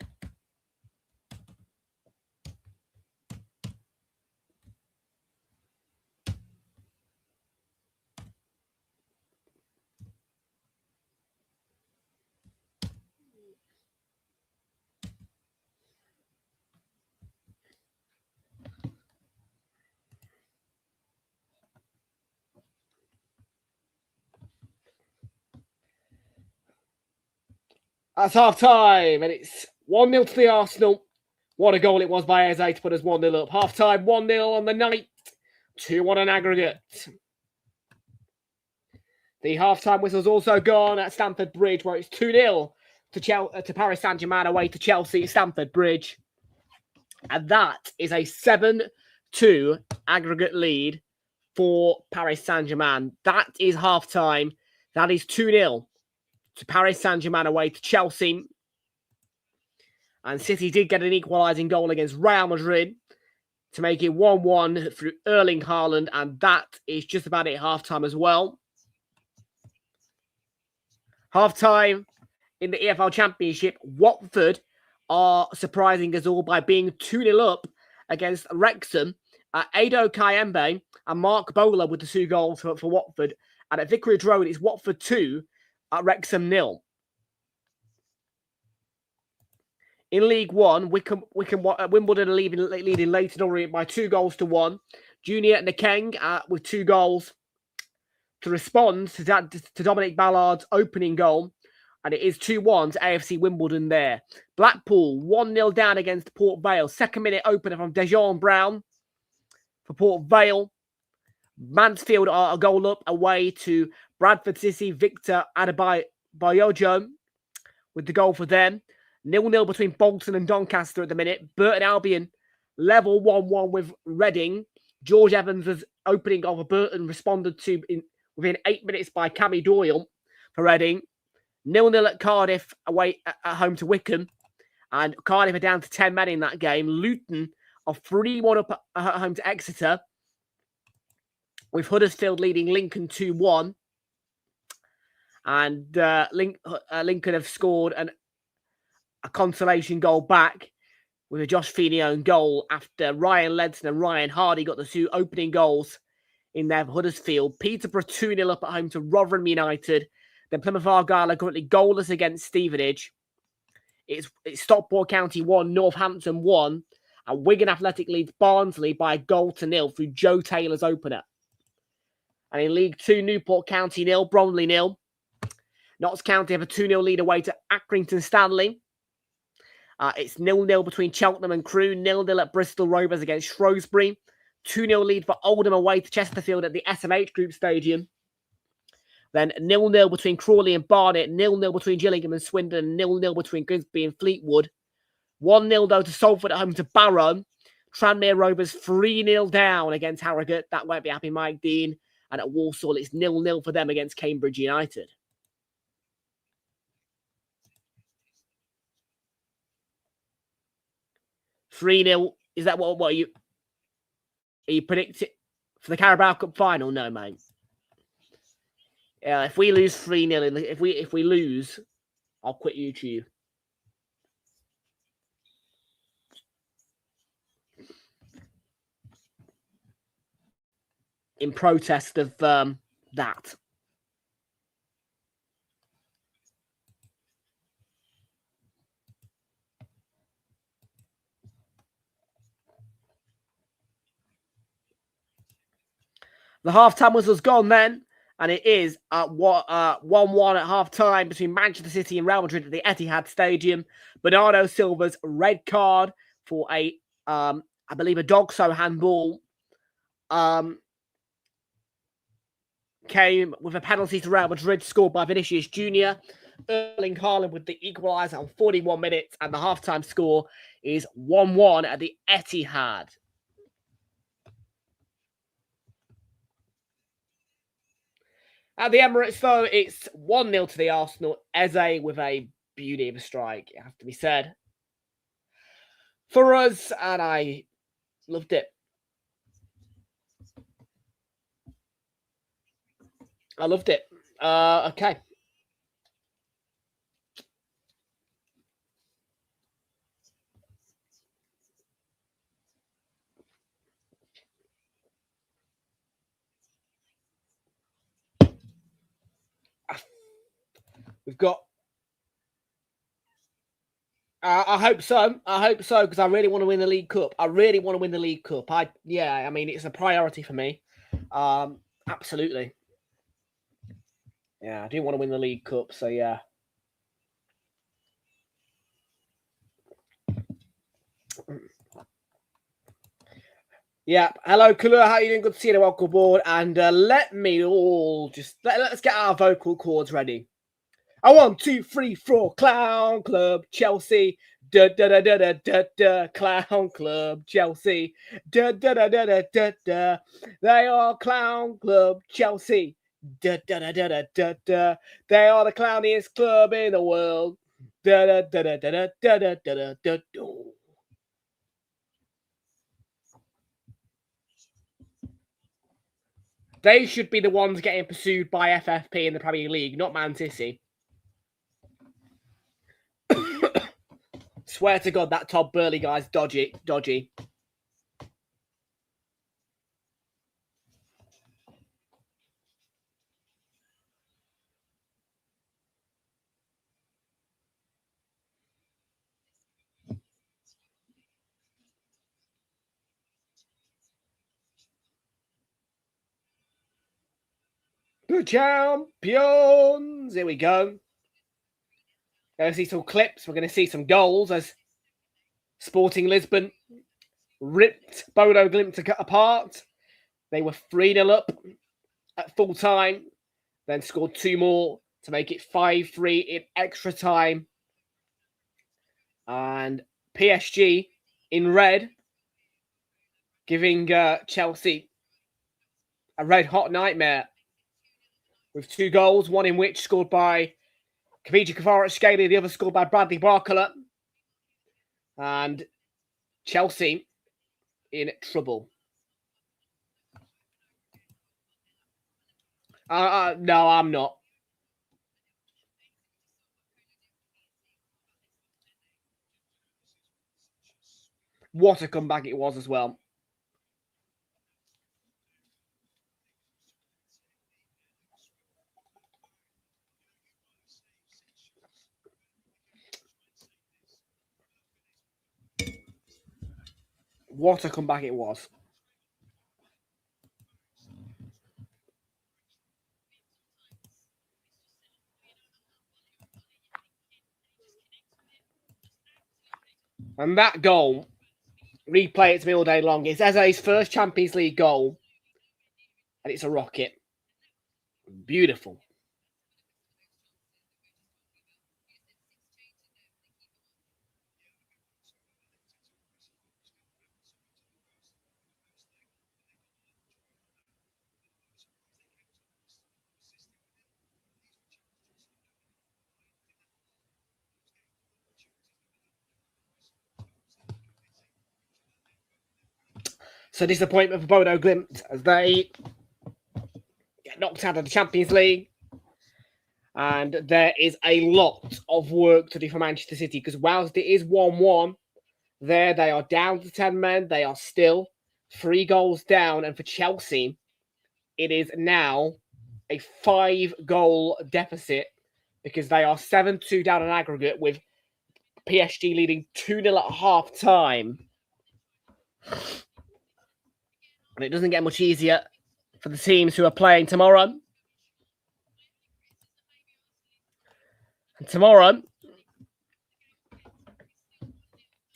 That's half time, and it's 1-0 to the Arsenal. What a goal it was by Eze to put us 1-0 up. Half time, 1-0 on the night, 2-1 on aggregate. The half-time whistle's also gone at Stamford Bridge, where it's 2-0 to Paris Saint-Germain away to Chelsea at Stamford Bridge. And that is a 7-2 aggregate lead for Paris Saint-Germain. That is half-time. That is 2-0 to Paris Saint-Germain away to Chelsea. And City did get an equalising goal against Real Madrid to make it 1-1 through Erling Haaland. And that is just about it at half-time as well. Half-time in the EFL Championship, Watford are surprising us all by being 2-0 up against Wrexham. Ado Kayembe and Mark Bowler with the 2 goals for Watford. And at Vicarage Road, it's Watford 2 at Wrexham 0. In League One, Wimbledon are leading Leyton Orient by 2-1. Junior Nakeng with 2 goals to respond to Dominic Ballard's opening goal. And it is 2-1 to AFC Wimbledon there. Blackpool 1-0 down against Port Vale. 2nd minute opener from Dejon Brown for Port Vale. Mansfield are a goal up away to Bradford City. Victor Adebayojo with the goal for them. 0-0 between Bolton and Doncaster at the minute. Burton Albion level 1-1 with Reading. George Evans' opening goal for Burton responded to within 8 minutes by Cammy Doyle for Reading. 0-0 at Cardiff away at home to Wickham. And Cardiff are down to 10 men in that game. Luton are 3-1 up at home to Exeter, with Huddersfield leading Lincoln 2-1. And Lincoln have scored a consolation goal back with a Josh Feeney own goal after Ryan Ledson and Ryan Hardy got the 2 opening goals in there for Huddersfield. Peterborough 2-0 up at home to Rotherham United. Then Plymouth Argyle are currently goalless against Stevenage. It's Stockport County 1, Northampton 1. And Wigan Athletic leads Barnsley by 1-0 through Joe Taylor's opener. And in League 2, Newport County 0, Bromley 0. Notts County have a 2-0 lead away to Accrington Stanley. It's 0-0 between Cheltenham and Crewe. 0-0 at Bristol Rovers against Shrewsbury. 2-0 lead for Oldham away to Chesterfield at the SMH Group Stadium. Then 0-0 between Crawley and Barnet. 0-0 between Gillingham and Swindon. 0-0 between Grimsby and Fleetwood. 1-0 though to Salford at home to Barrow. Tranmere Rovers 3-0 down against Harrogate. That won't be happy, Mike Dean. And at Walsall, it's 0-0 for them against Cambridge United. $3-0. Is that what are you predicting for the Carabao Cup final? No, mate. If we lose 3-0, if we lose, I'll quit YouTube. In protest of that. The half-time whistle's gone then, and it is 1-1 at half-time between Manchester City and Real Madrid at the Etihad Stadium. Bernardo Silva's red card for I believe, a Dogso handball came with a penalty to Real Madrid scored by Vinicius Jr. Erling Haaland with the equaliser on 41 minutes, and the half-time score is 1-1 at the Etihad. At the Emirates, though, it's 1-0 to the Arsenal. Eze with a beauty of a strike, it has to be said. For us, and I Loved it. I loved it. Okay. We've got. I hope so. I hope so, because I really want to win the League Cup. I mean, it's a priority for me. Absolutely. Yeah, I do want to win the League Cup, so yeah. Yeah. Hello, Kula. How are you doing? Good to see you. Welcome aboard. And let's get our vocal cords ready. 1, 2, 3, 4. Clown Club, Chelsea. Da da da da da da da. Clown Club, Chelsea. Da da da da da da da. They are Clown Club, Chelsea. Da da da da da da da. They are the clowniest club in the world. Da da da da da da da da da da da. They should be the ones getting pursued by FFP in the Premier League, not Man City. Swear to God, that Todd Burley guy's dodgy. The champions! Here we go. Going to see some clips. We're going to see some goals as Sporting Lisbon ripped Bodo Glimt apart. They were 3-0 up at full time, then scored 2 more to make it 5-3 in extra time. And PSG in red, giving Chelsea a red-hot nightmare with 2 goals, one in which scored by Kavija Kvaratskhelia, the other scored by Bradley Barcola. And Chelsea in trouble. No, I'm not. What a comeback it was as well. What a comeback it was. And that goal, replay it to me all day long. It's Eze's first Champions League goal. And it's a rocket. Beautiful. So disappointment for Bodo Glimt as they get knocked out of the Champions League. And there is a lot of work to do for Manchester City because whilst it is 1-1, there they are down to 10 men. They are still 3 goals down. And for Chelsea, it is now a 5-goal deficit because they are 7-2 down in aggregate with PSG leading 2-0 at half-time. And it doesn't get much easier for the teams who are playing tomorrow. And tomorrow,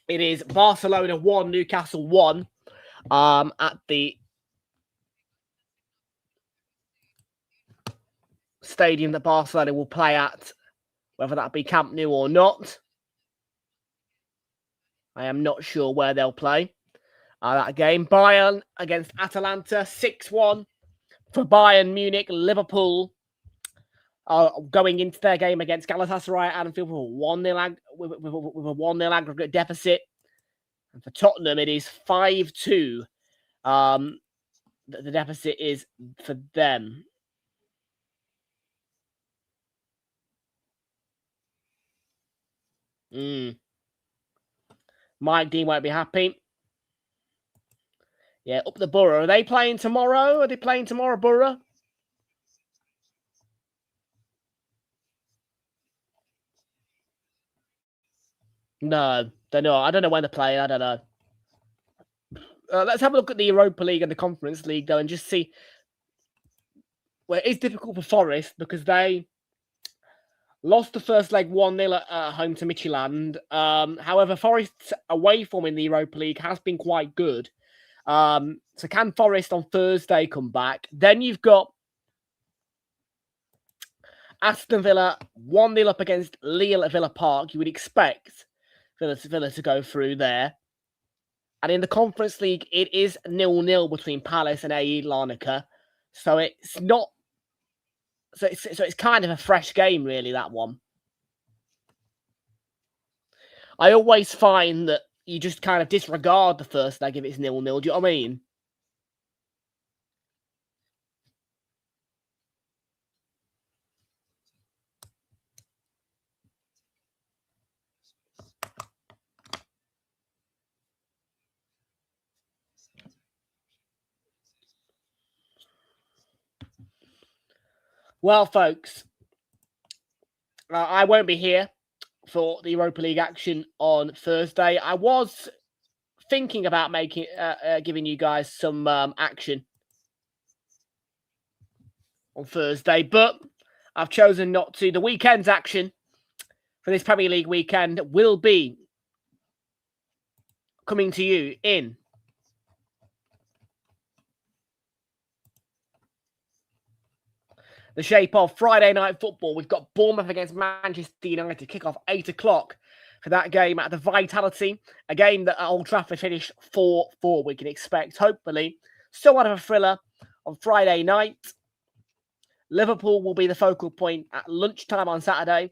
it is Barcelona 1, Newcastle 1 at the stadium that Barcelona will play at, whether that be Camp Nou or not. I am not sure where they'll play that game. Bayern against Atalanta, 6-1 for Bayern Munich. Liverpool going into their game against Galatasaray at Anfield with a 1-0 aggregate deficit. And for Tottenham, it is 5-2. The deficit is for them. Mike Dean won't be happy. Yeah, up the Borough. Are they playing tomorrow? Are they playing tomorrow, Borough? No, they're not. I don't know when they're playing. I don't know. Let's have a look at the Europa League and the Conference League, though, and just see. Well, it is difficult for Forest because they lost the first leg 1-0 at home to Midtjylland. However, Forest's away form in the Europa League has been quite good. So can Forest on Thursday come back? Then you've got Aston Villa 1-0 up against Lille at Villa Park. You would expect Villa to go through there. And in the Conference League, it is 0-0 between Palace and AE Larnaca. So it's not. So it's kind of a fresh game, really, that one. I always find that you just kind of disregard the first leg if it's 0-0. Do you know what I mean? Well, folks, I won't be here for the Europa League action on Thursday. I was thinking about giving you guys some action on Thursday, but I've chosen not to. The weekend's action for this Premier League weekend will be coming to you in the shape of Friday night football. We've got Bournemouth against Manchester United, kick-off 8 o'clock for that game at the Vitality. A game that at Old Trafford finished 4-4. We can expect, hopefully, somewhat of a thriller on Friday night. Liverpool will be the focal point at lunchtime on Saturday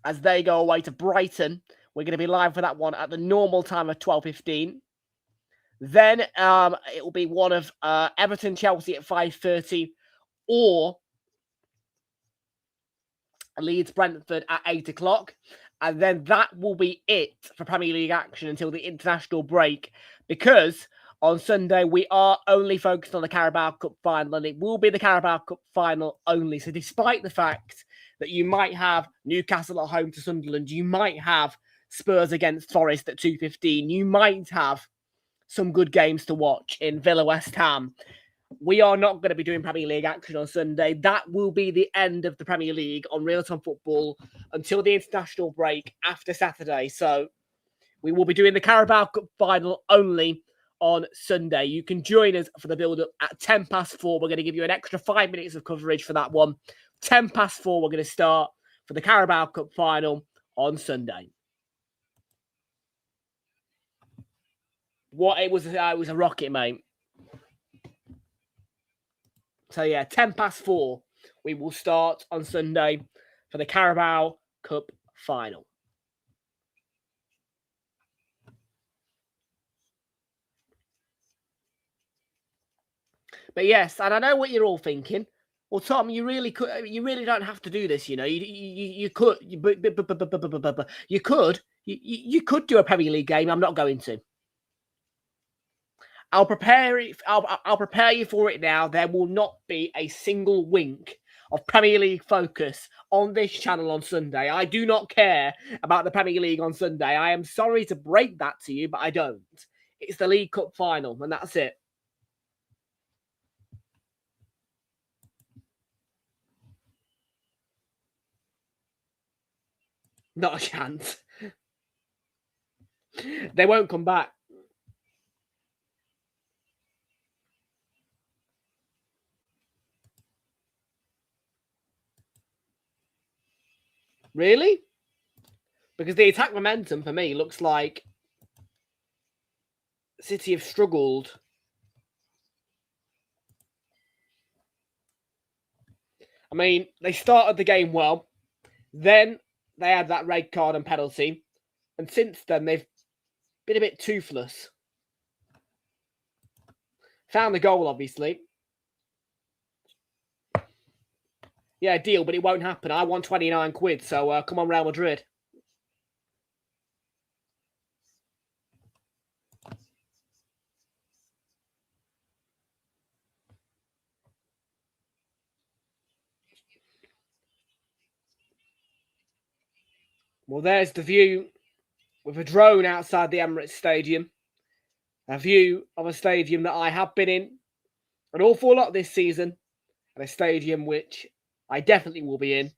as they go away to Brighton. We're going to be live for that one at the normal time of 12:15. Then it will be one of Everton-Chelsea at 5:30 or Leeds-Brentford at 8 o'clock. And then that will be it for Premier League action until the international break, because on Sunday we are only focused on the Carabao Cup final, and it will be the Carabao Cup final only. So despite the fact that you might have Newcastle at home to Sunderland, you might have Spurs against Forest at 2:15, you might have some good games to watch in Villa West Ham, we are not going to be doing Premier League action on Sunday. That will be the end of the Premier League on Realltom Football until the international break after Saturday. So we will be doing the Carabao Cup final only on Sunday. You can join us for the build-up at 4:10. We're going to give you an extra 5 minutes of coverage for that one. 4:10, we're going to start for the Carabao Cup final on Sunday. It was a rocket, mate. So yeah, 4:10, we will start on Sunday for the Carabao Cup final. But yes, and I know what you're all thinking. Well, Tom, you really don't have to do this, you know. You could do a Premier League game. I'm not going to. I'll prepare you for it now. There will not be a single wink of Premier League focus on this channel on Sunday. I do not care about the Premier League on Sunday. I am sorry to break that to you, but I don't. It's the League Cup final, and that's it. Not a chance. They won't come back. Really? Because the attack momentum for me looks like City have struggled. I mean, they started the game well. Then they had that red card and penalty. And since then, they've been a bit toothless. Found the goal, obviously. Yeah, deal, but it won't happen. I won 29 quid, so come on, Real Madrid. Well, there's the view with a drone outside the Emirates Stadium. A view of a stadium that I have been in an awful lot this season, and a stadium which I definitely will be in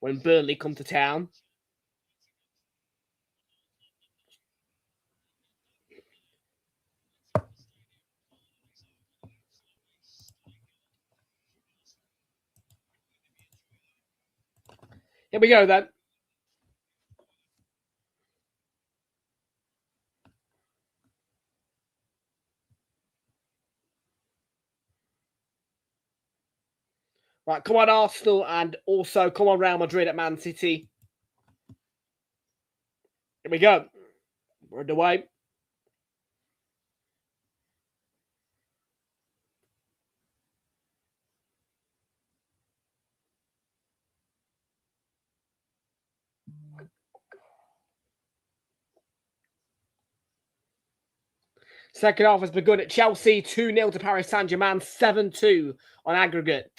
when Burnley come to town. Here we go then. Right, come on Arsenal, and also come on Real Madrid at Man City. Here we go. We're underway. Second half has begun at Chelsea, 2-0 to Paris Saint-Germain, 7-2 on aggregate.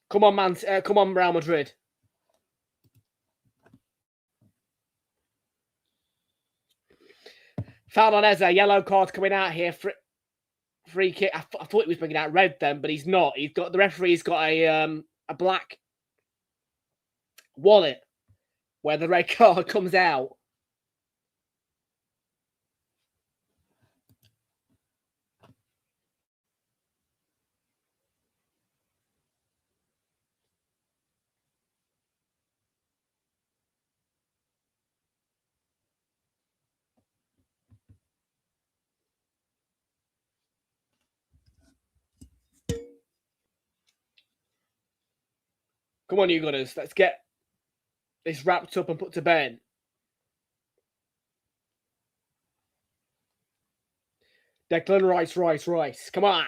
Come on, come on, Real Madrid. Foul on Eze, yellow card coming out here. Free kick. I thought he was bringing out red then, but he's not. The referee's got a black wallet where the red card comes out. Come on, you gunners. Let's get this wrapped up and put to bed. Declan Rice. Come on.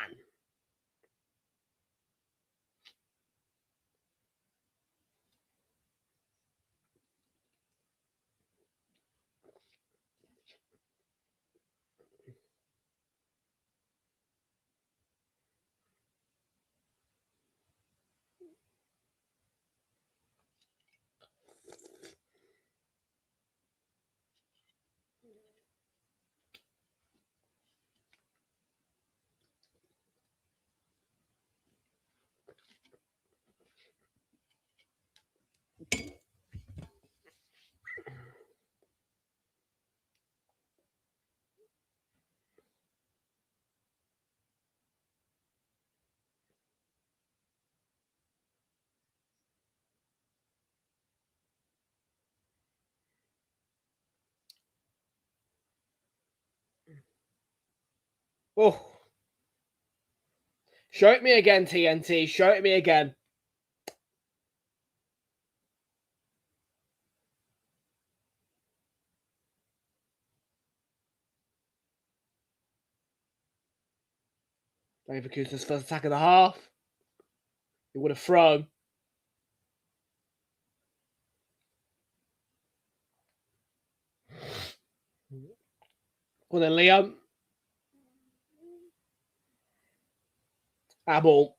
Oh. Show it me again, TNT. Show it me again. Leverkusen's first attack of the half. He would have thrown. Well then, Leo. Our ball.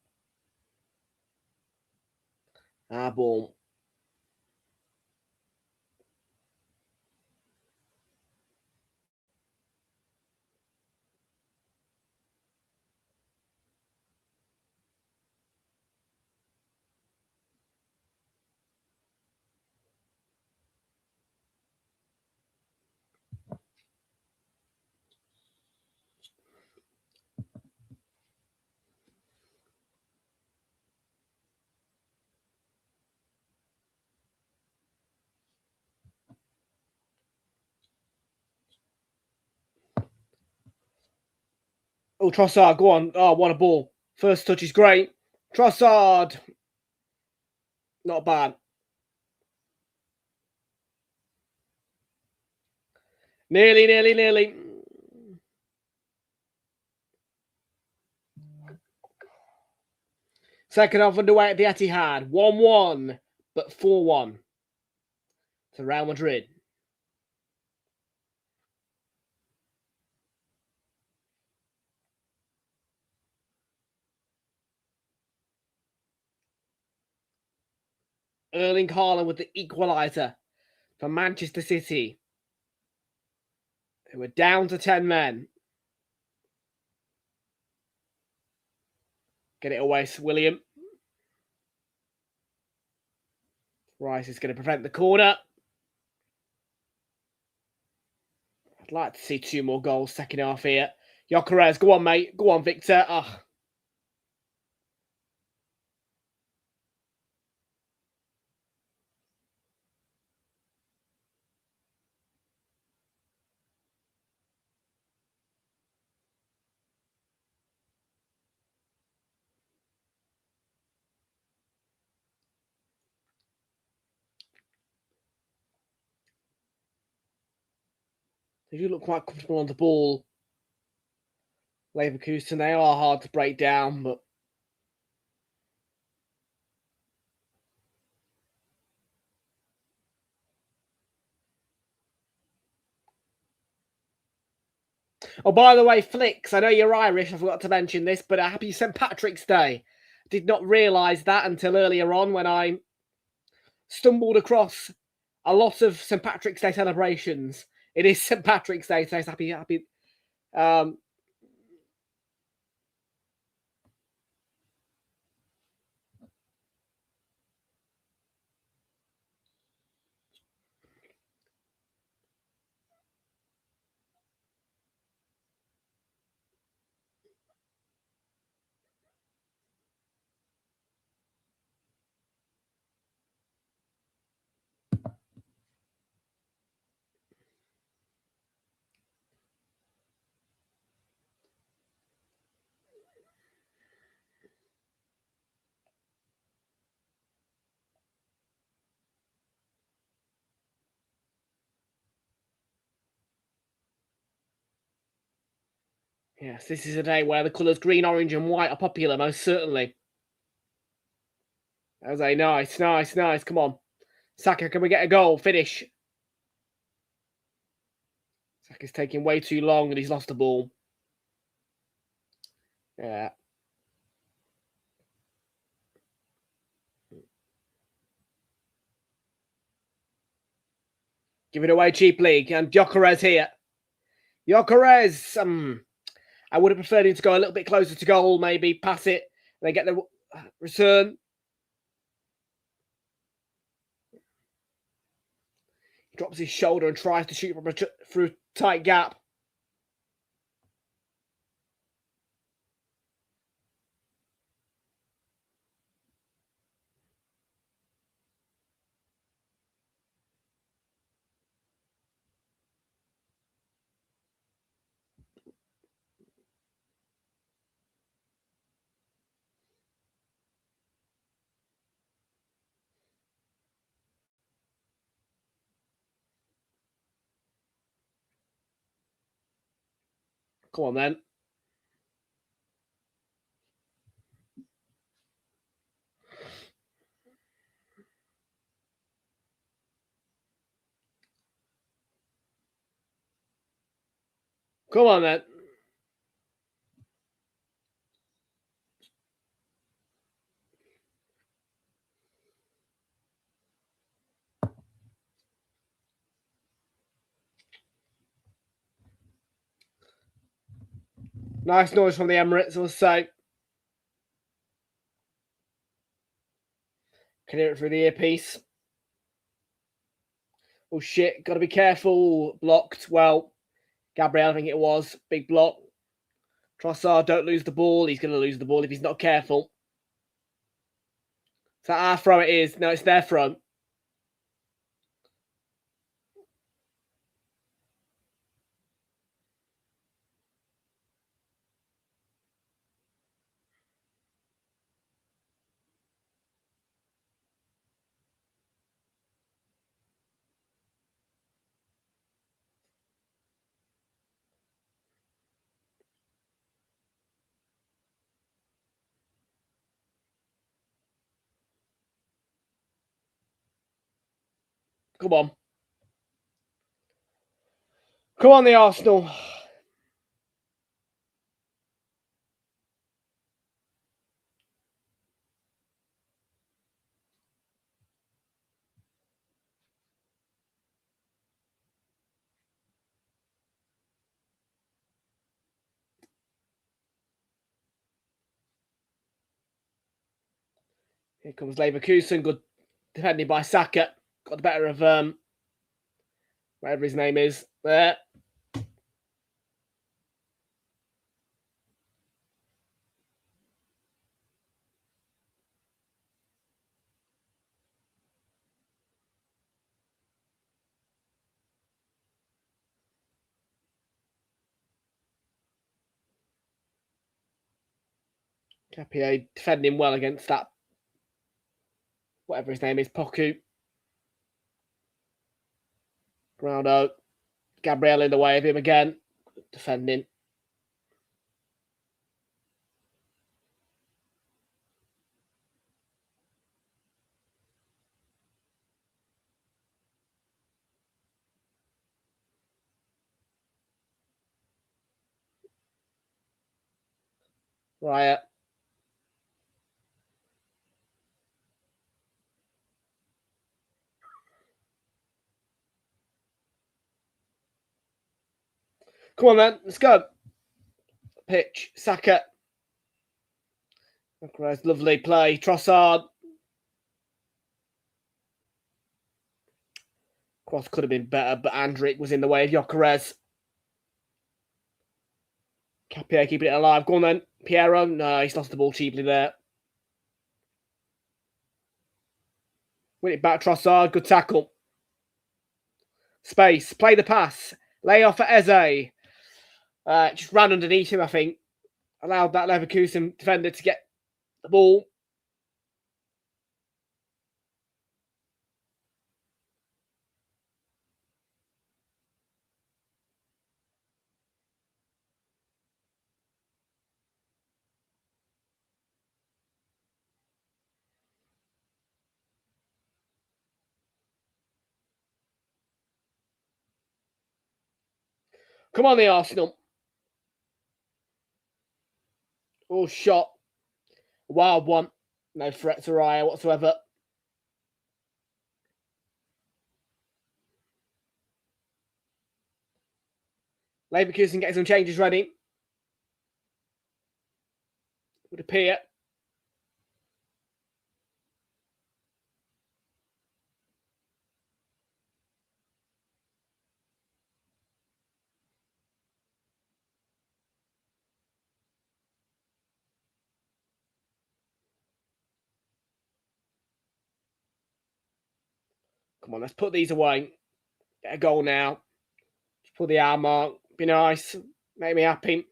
Oh, Trossard, go on. Oh, what a ball. First touch is great. Trossard. Not bad. Nearly. Second half underway at the Etihad. 1-1, but 4-1 to Real Madrid. Erling Haaland with the equaliser for Manchester City, who are down to 10 men. Get it away, William. Rice is going to prevent the corner. I'd like to see 2 more goals second half here. Gyökeres, go on, mate. Go on, Victor. Oh. They do look quite comfortable on the ball. Leverkusen, they are hard to break down, but oh, by the way, Flicks, I know you're Irish. I forgot to mention this, but happy St. Patrick's Day. Did not realise that until earlier on when I stumbled across a lot of St. Patrick's Day celebrations. It is St. Patrick's Day, so it's happy. Yes, this is a day where the colours green, orange, and white are popular, most certainly. That was a nice. Come on. Saka, can we get a goal? Finish. Saka's taking way too long and he's lost the ball. Yeah. Give it away cheaply. And Gyökeres here. Gyökeres. I would have preferred him to go a little bit closer to goal, maybe pass it, and then get the return. He drops his shoulder and tries to shoot from through a tight gap. Come on, then. Come on, then. Nice noise from the Emirates, I will say. Can hear it through the earpiece. Oh, shit. Got to be careful. Blocked. Well, Gabriel, I think it was. Big block. Trossard, don't lose the ball. He's going to lose the ball if he's not careful. Is that our throw? It is. No, it's their throw. Come on. Come on, the Arsenal. Here comes Leverkusen. Good defending by Saka. Got the better of whatever his name is. There. Capia defending well against that. Whatever his name is, Poku. Ronaldo. Gabriel in the way of him again. Defending. Riot. Come on, then. Let's go. Pitch. Saka. Lovely play. Trossard. Cross could have been better, but Andrick was in the way of Gyökeres. Capia keeping it alive. Go on, then. Piero. No, he's lost the ball cheaply there. Win it back, Trossard. Good tackle. Space. Play the pass. Lay off for Eze. Just ran underneath him, I think. Allowed that Leverkusen defender to get the ball. Come on, the Arsenal. Oh, shot. Wild one. No threat to Raya whatsoever. Leverkusen getting some changes ready. Would appear. Come on, let's put these away. Get a goal now. Just put the hour mark. Be nice. Make me happy.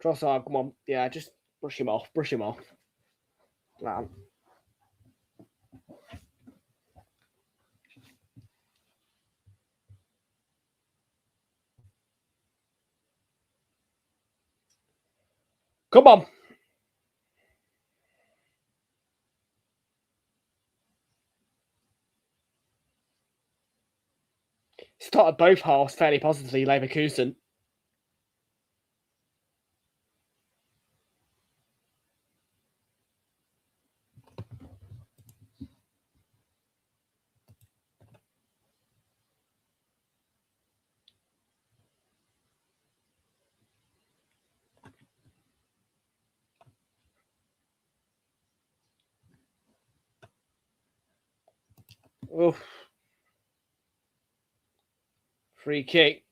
Trossard, come on. Yeah, just brush him off. Brush him off. Man. Come on. Started both halves fairly positively, Leverkusen. Oof. Free kick.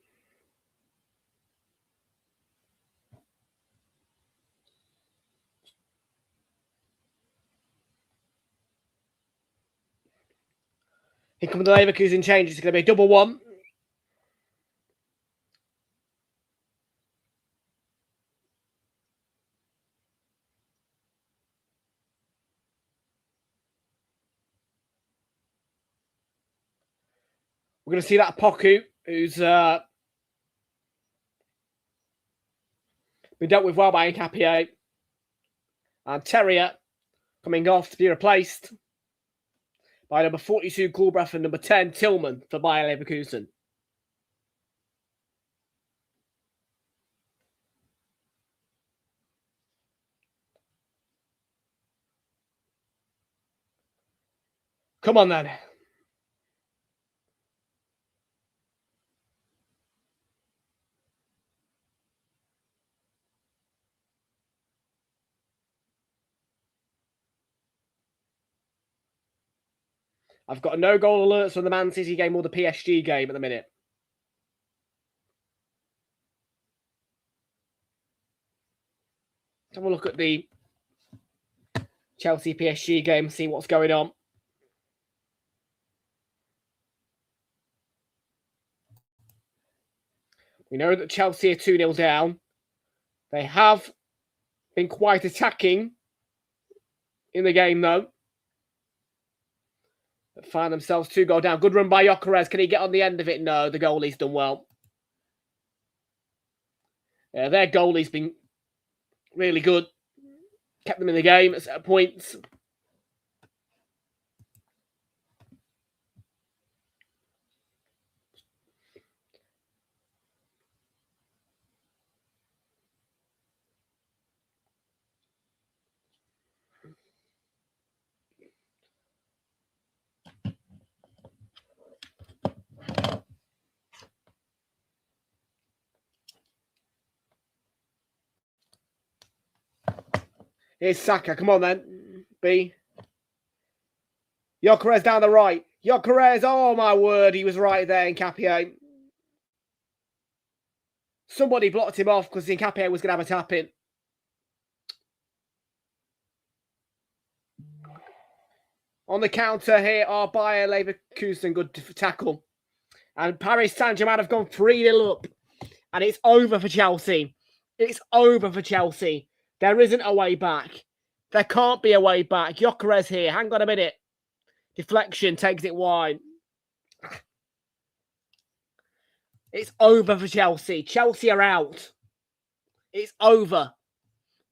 Here comes the Leverkusen change. It's going to be a double one. We're going to see that Poku, who's been dealt with well by Nkapie. And Terrier coming off to be replaced by number 42, Coolbreath, and number 10, Tillman for Bayer Leverkusen. Come on, then. I've got no goal alerts from the Man City game or the PSG game at the minute. Let's have a look at the Chelsea PSG game, see what's going on. We know that Chelsea are 2-0 down. They have been quite attacking in the game, though. But find themselves 2-0 down. Good run by Gyökeres. Can he get on the end of it? No, the goalie's done well. Yeah, their goalie's been really good. Kept them in the game at certain points. Here's Saka. Come on, then. B. Gyökeres down the right. Gyökeres. Oh, my word. He was right there, Nkapie. Somebody blocked him off because Nkapie was going to have a tap in. On the counter here are Bayer Leverkusen. Good tackle. And Paris Saint-Germain have gone 3-0 up. And it's over for Chelsea. It's over for Chelsea. There isn't a way back. There can't be a way back. Gyökeres here. Hang on a minute. Deflection takes it wide. It's over for Chelsea. Chelsea are out. It's over.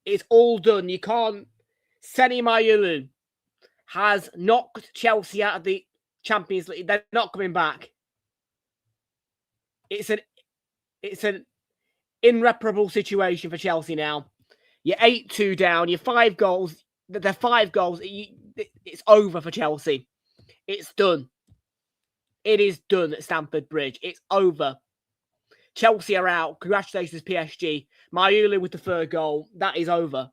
It's all done. You can't... Seni Mayulu has knocked Chelsea out of the Champions League. They're not coming back. It's an irreparable situation for Chelsea now. You're 8-2 down. You're 5 goals. They're 5 goals. It's over for Chelsea. It's done. It is done at Stamford Bridge. It's over. Chelsea are out. Congratulations, PSG. Mayulu with the 3rd goal. That is over.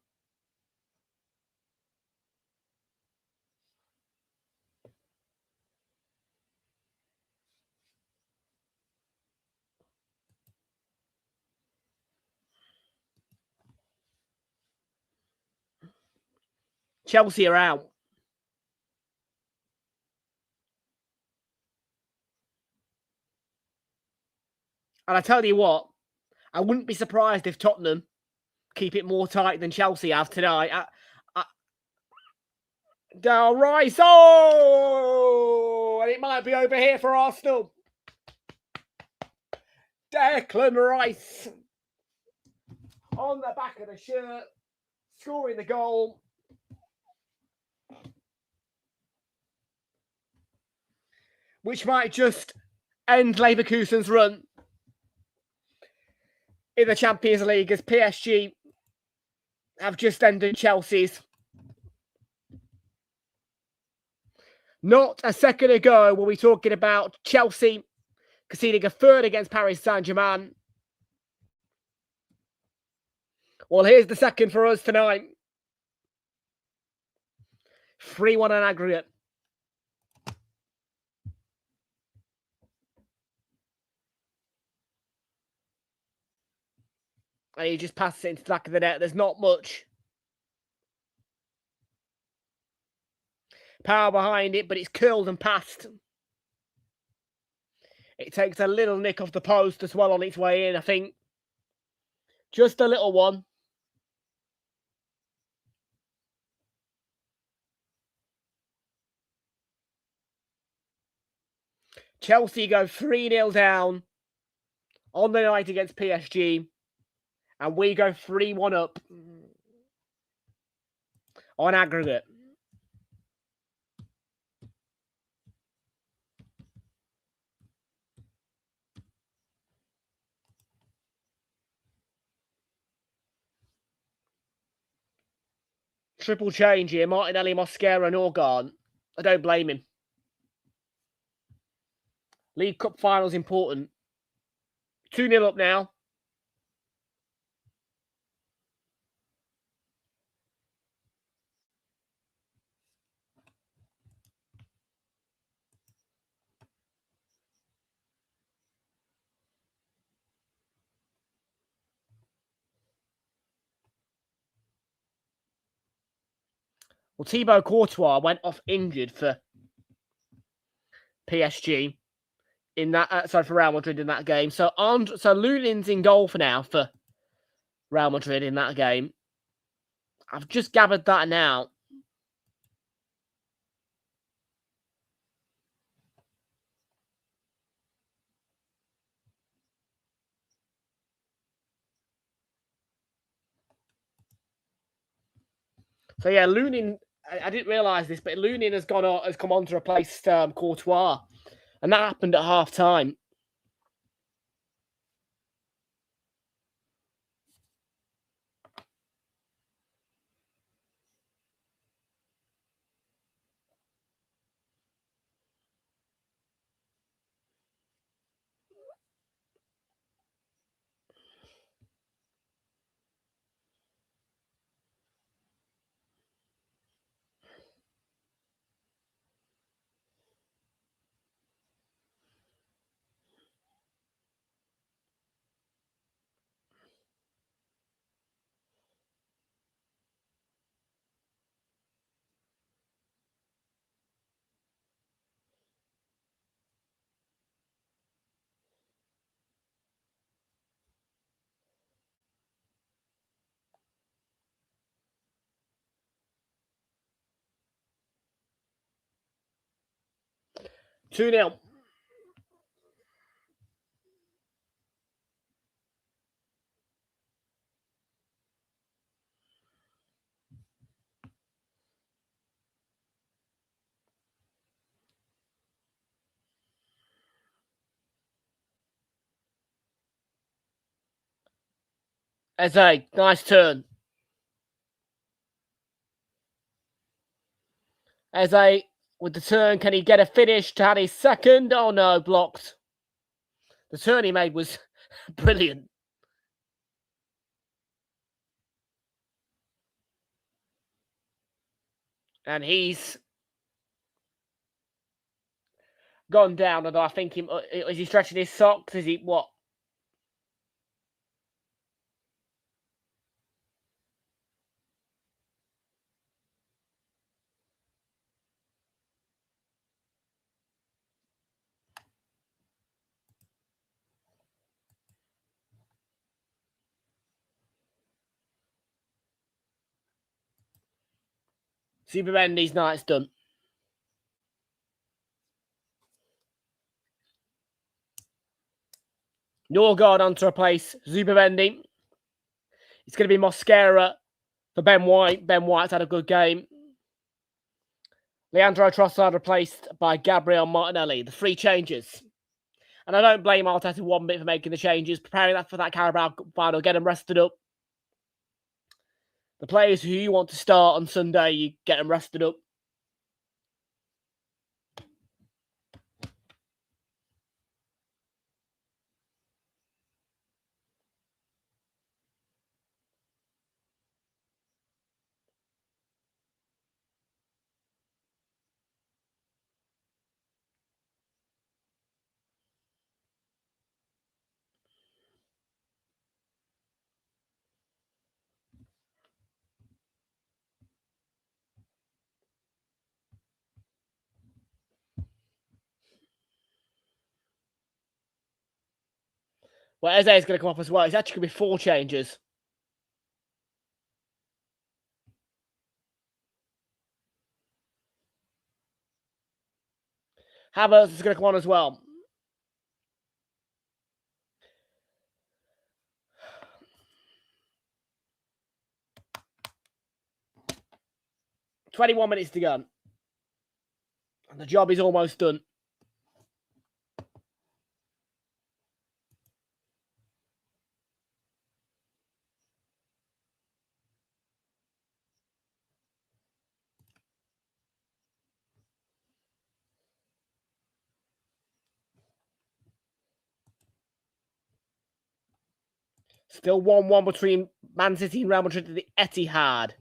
Chelsea are out. And I tell you what, I wouldn't be surprised if Tottenham keep it more tight than Chelsea have tonight. Del Rice. Oh! And it might be over here for Arsenal. Declan Rice. On the back of the shirt. Scoring the goal. Which might just end Leverkusen's run in the Champions League, as PSG have just ended Chelsea's. Not a second ago were we talking about Chelsea conceding a 3rd against Paris Saint-Germain. Well, here's the 2nd for us tonight. 3-1 on aggregate. And he just passes it into the back of the net. There's not much power behind it, but it's curled and passed. It takes a little nick off the post as well on its way in, I think. Just a little one. Chelsea go 3-0 down on the night against PSG, and we go 3-1 up on aggregate. Triple change here. Martinelli, Mosquera, and Organ. I don't blame him. League Cup final's important. 2-0 up now. Well, Thibaut Courtois went off injured for PSG in that. For Real Madrid in that game. So Lunin's in goal for now for Real Madrid in that game. I've just gathered that now. So yeah, Lunin. I didn't realise this, but Lunin has come on to replace Courtois, and that happened at half time. Two 0. Eze, nice turn. Eze with the turn, can he get a finish to have his second? Oh no, blocked. The turn he made was brilliant. And he's gone down, although I think is he stretching his socks? Is he what? Zubimendi's night's done. Norgard on to replace Zubimendi. It's going to be Mosquera for Ben White. Ben White's had a good game. Leandro Trossard replaced by Gabriel Martinelli. The 3 changes. And I don't blame Arteta one bit for making the changes, preparing that for that Carabao final, get them rested up. The players who you want to start on Sunday, you get them rested up. Well, Eze is going to come off as well. It's actually going to be 4 changes. Havertz is going to come on as well. 21 minutes to go. And the job is almost done. Still 1-1 between Man City and Real Madrid at the Etihad.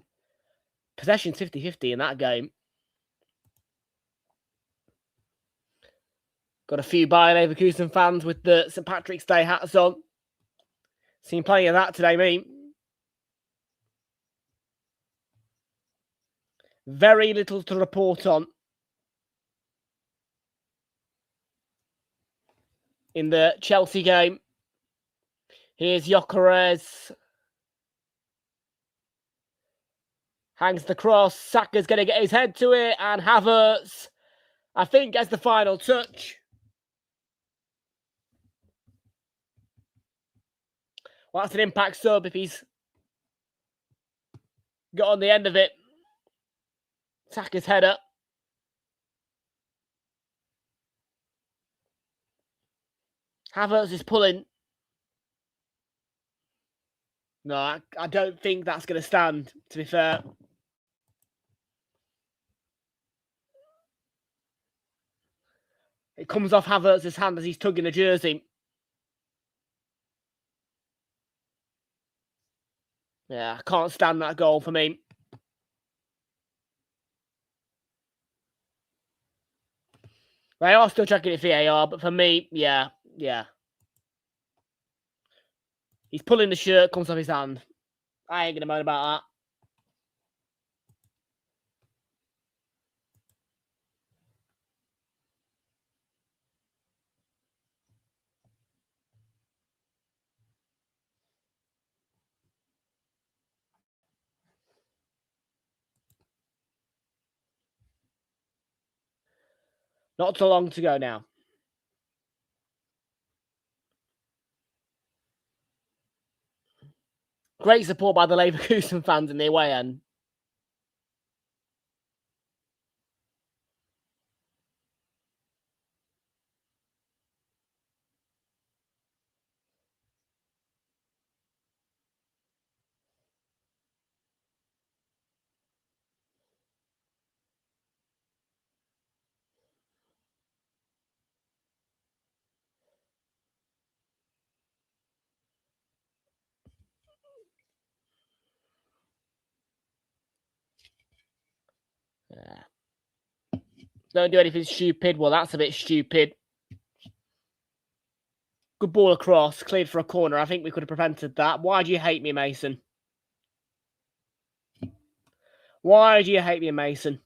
Possession 50-50 in that game. Got a few Bayer Leverkusen fans with the St. Patrick's Day hats on. Seen plenty of that today, me. Very little to report on in the Chelsea game. Here's Gyökeres. Hangs the cross. Saka's going to get his head to it. And Havertz, I think, gets the final touch. Well, that's an impact sub if he's got on the end of it. Saka's header. Havertz is pulling. No, I don't think that's going to stand, to be fair. It comes off Havertz's hand as he's tugging the jersey. Yeah, I can't stand that goal for me. They are still checking it VAR, but for me, yeah. He's pulling the shirt, comes off his hand. I ain't going to moan about that. Not so long to go now. Great support by the Leverkusen fans in the away end. Yeah. Don't do anything stupid. Well, that's a bit stupid. Good ball across, cleared for a corner. I think we could have prevented that. Why do you hate me, Mason? Why do you hate me, Mason?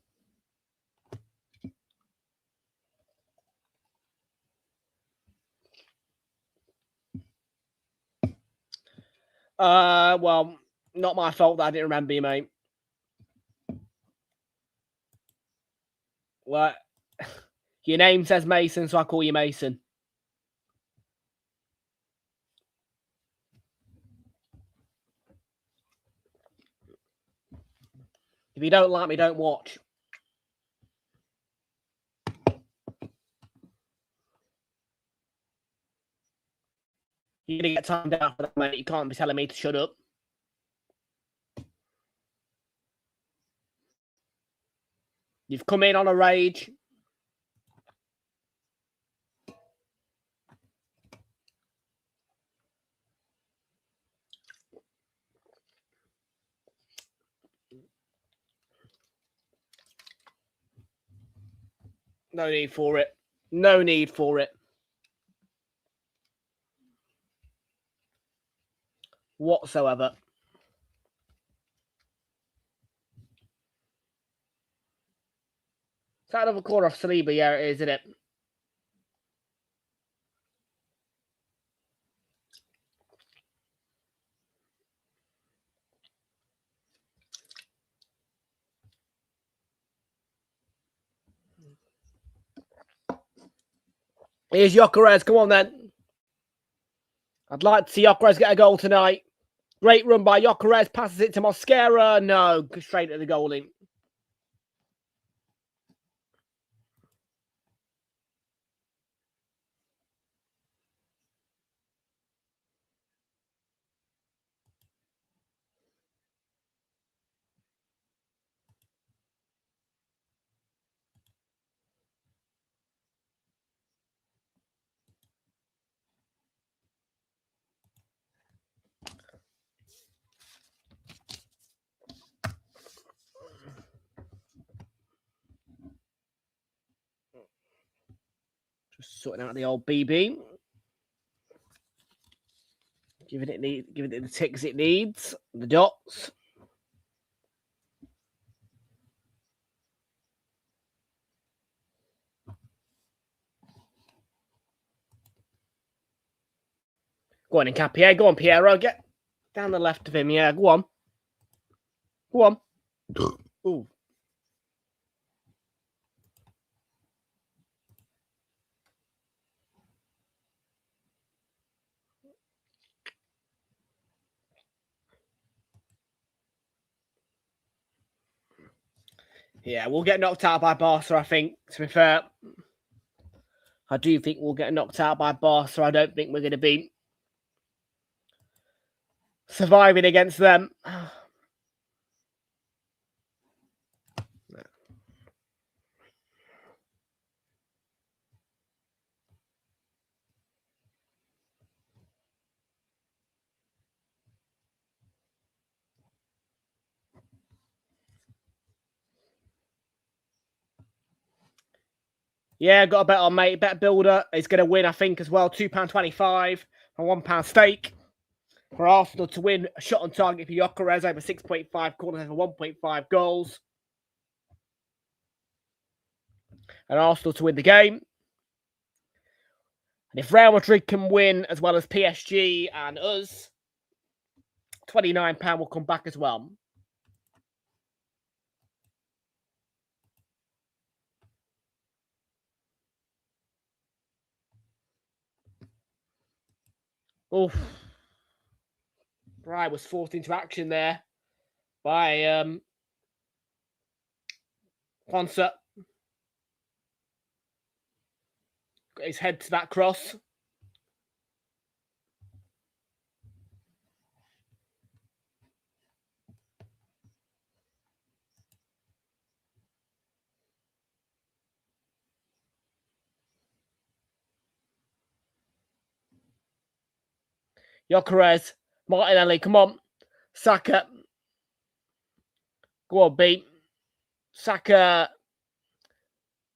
Well, not my fault that I didn't remember you, mate. Well, your name says Mason, so I call you Mason. If you don't like me, don't watch. You're going to get timed out for that, mate. You can't be telling me to shut up. You've come in on a rage. No need for it. No need for it. Whatsoever. Is that another corner off Saliba? Yeah, it is, isn't it? Here's Gyökeres. Come on, then. I'd like to see Gyökeres get a goal tonight. Great run by Gyökeres. Passes it to Mosquera. No, straight at the goalie. Sorting out the old BB. Giving it the ticks it needs. The dots. Go on, Encapié. Go on, Piero. Get down the left of him. Yeah, go on. Go on. Ooh. Yeah, we'll get knocked out by Barca, I think, to be fair. I do think we'll get knocked out by Barca. I don't think we're going to be surviving against them. Yeah, got a bet on, mate. Bet builder is going to win, I think, as well. £2.25 and £1 stake for Arsenal to win. A shot on target for Gyökeres over 6.5 corners over 1.5 goals. And Arsenal to win the game. And if Real Madrid can win as well as PSG and us, £29 will come back as well. Oof. Brian was forced into action there by Quansah. Got his head to that cross. Gyökeres, Martinelli, come on. Saka. Go on, beat. Saka.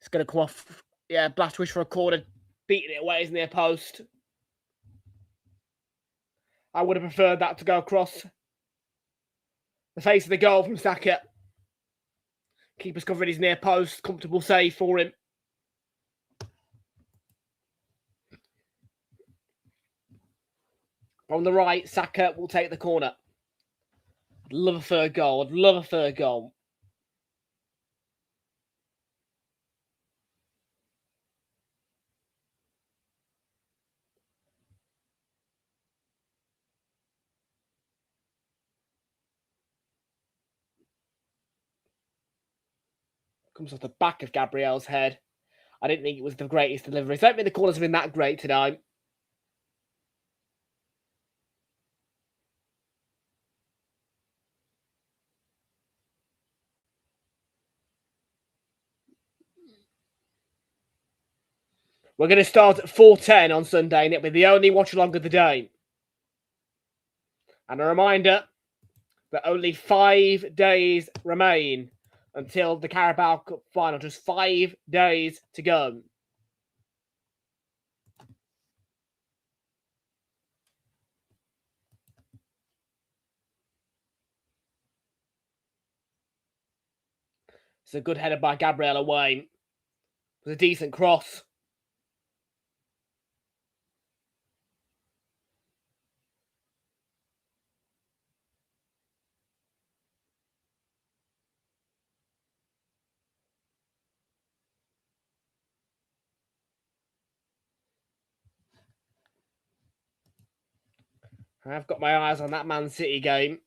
It's going to come off. Yeah, Blastwish for a corner. Beating it away, isn't he, a post? I would have preferred that to go across the face of the goal from Saka. Keeper's covering his near post. Comfortable save for him. On the right, Saka will take the corner. I'd love a third goal. I'd love a third goal. Comes off the back of Gabriel's head. I didn't think it was the greatest delivery. I don't think the corners have been that great tonight. We're going to start at 4:10 on Sunday, and it'll be the only watch-along of the day. And a reminder that only 5 days remain until the Carabao Cup final. Just 5 days to go. It's a good header by Gabriel away. It was a decent cross. I've got my eyes on that Man City game.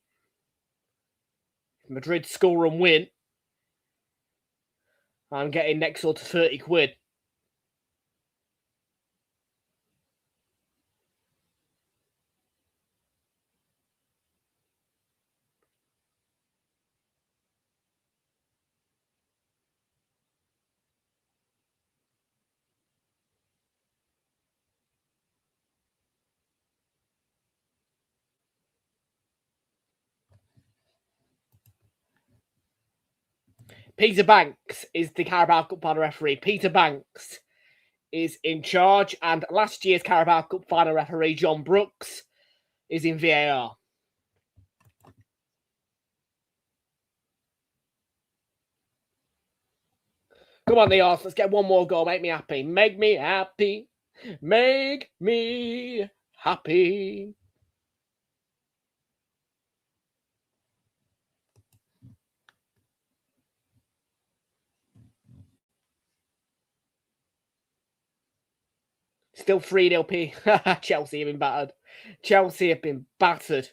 Madrid score and win. I'm getting next door to 30 quid. Peter Banks is the Carabao Cup final referee. Peter Banks is in charge, and last year's Carabao Cup final referee, John Brooks, is in VAR. Come on, the Arsenal. Let's get one more goal. Make me happy. Make me happy. Make me happy. Still 3-0 P. Chelsea have been battered. Chelsea have been battered.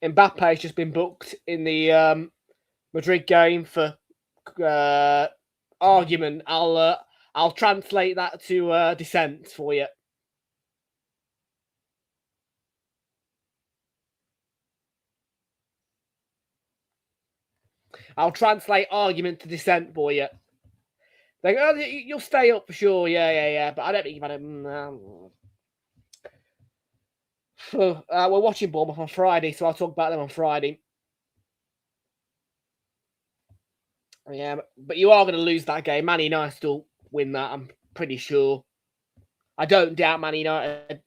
Mbappe's just been booked in the Madrid game for argument. I'll translate that to dissent for you. I'll translate argument to dissent for you. They go, oh, you'll stay up for sure. Yeah. But I don't think you've had a... we're watching Bournemouth on Friday, so I'll talk about them on Friday. Yeah, but you are going to lose that game. Man United still win that, I'm pretty sure. I don't doubt Man United.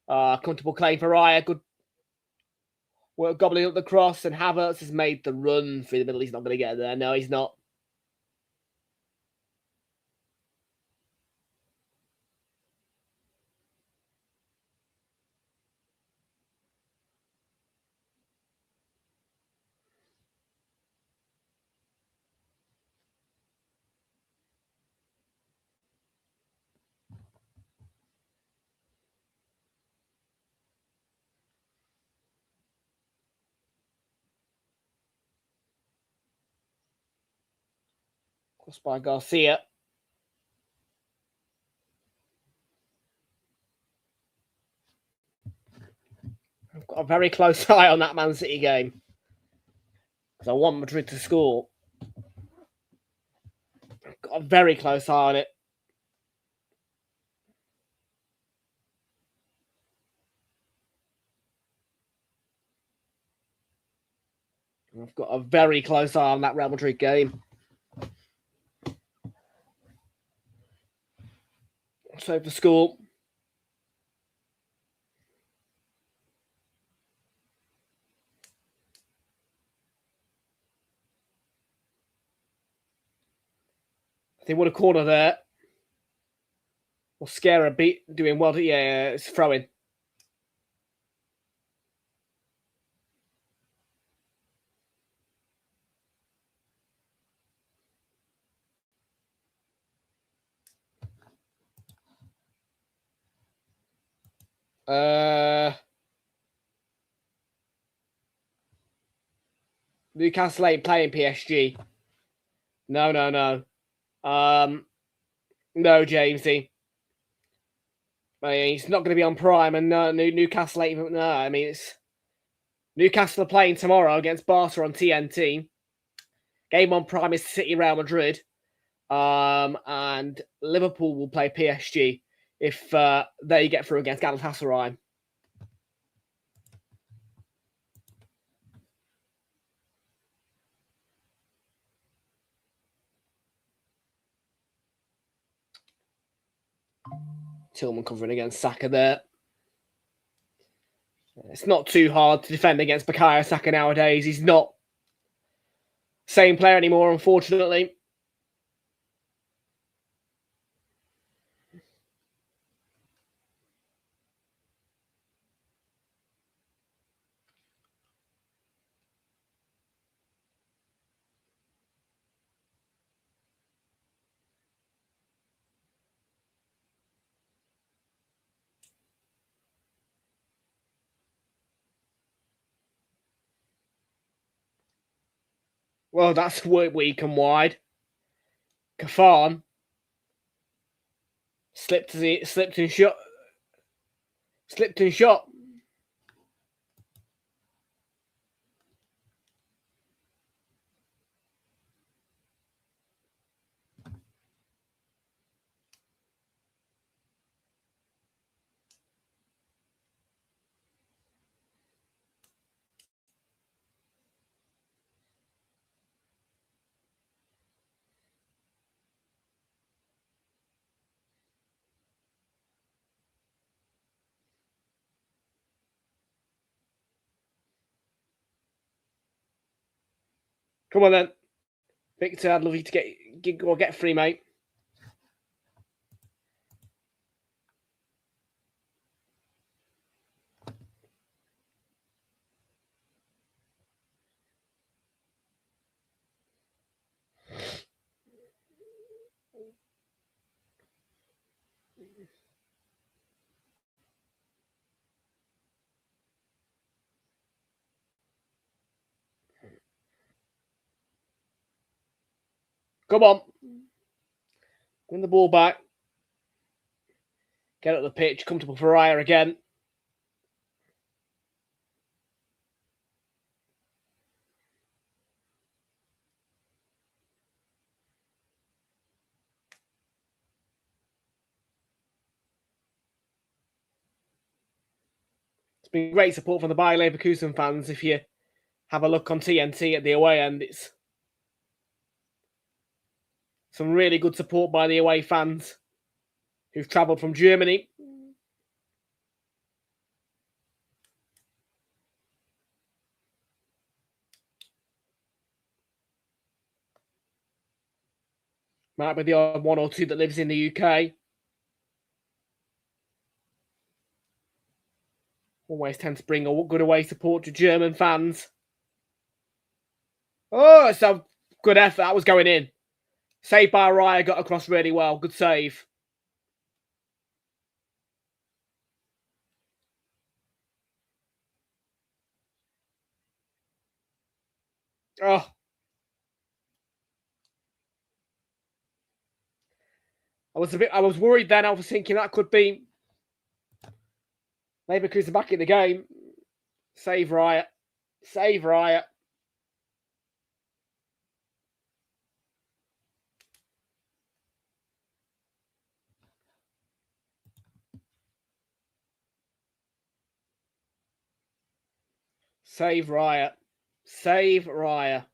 Comfortable claim for Raya. Good work gobbling up the cross, and Havertz has made the run through the middle. He's not going to get there. No, he's not. Cross by Garcia. I've got a very close eye on that Man City game, because I want Madrid to score. I've got a very close eye on it. I've got a very close eye on that Real Madrid game. So for score. They would have corner there. Or scare a beat doing well. Yeah, it's throwing. Newcastle ain't playing PSG. No. No, Jamesy. I mean, it's not going to be on Prime, and Newcastle ain't even. No, I mean, it's Newcastle are playing tomorrow against Barca on TNT. Game on Prime is City Real Madrid, and Liverpool will play PSG if they get through against Galatasaray. Tillman covering against Saka there. It's not too hard to defend against Bukayo Saka nowadays. He's not the same player anymore, unfortunately. Well, that's weak and wide. Kafan slipped and shot. Come on then. Victor, I'd love you to get free, mate. Come on. Win the ball back. Get up the pitch. Comfortable for Raya again. It's been great support from the Bayer Leverkusen fans. If you have a look on TNT at the away end, it's some really good support by the away fans who've travelled from Germany. Might be the odd one or two that lives in the UK. Always tend to bring a good away support to German fans. Oh, it's a good effort. That was going in. Saved by Raya, got across really well. Good save. Oh. I was worried then. I was thinking that could be Leverkusen back in the game. Save Raya. Save Raya. Save Raya. Save Raya.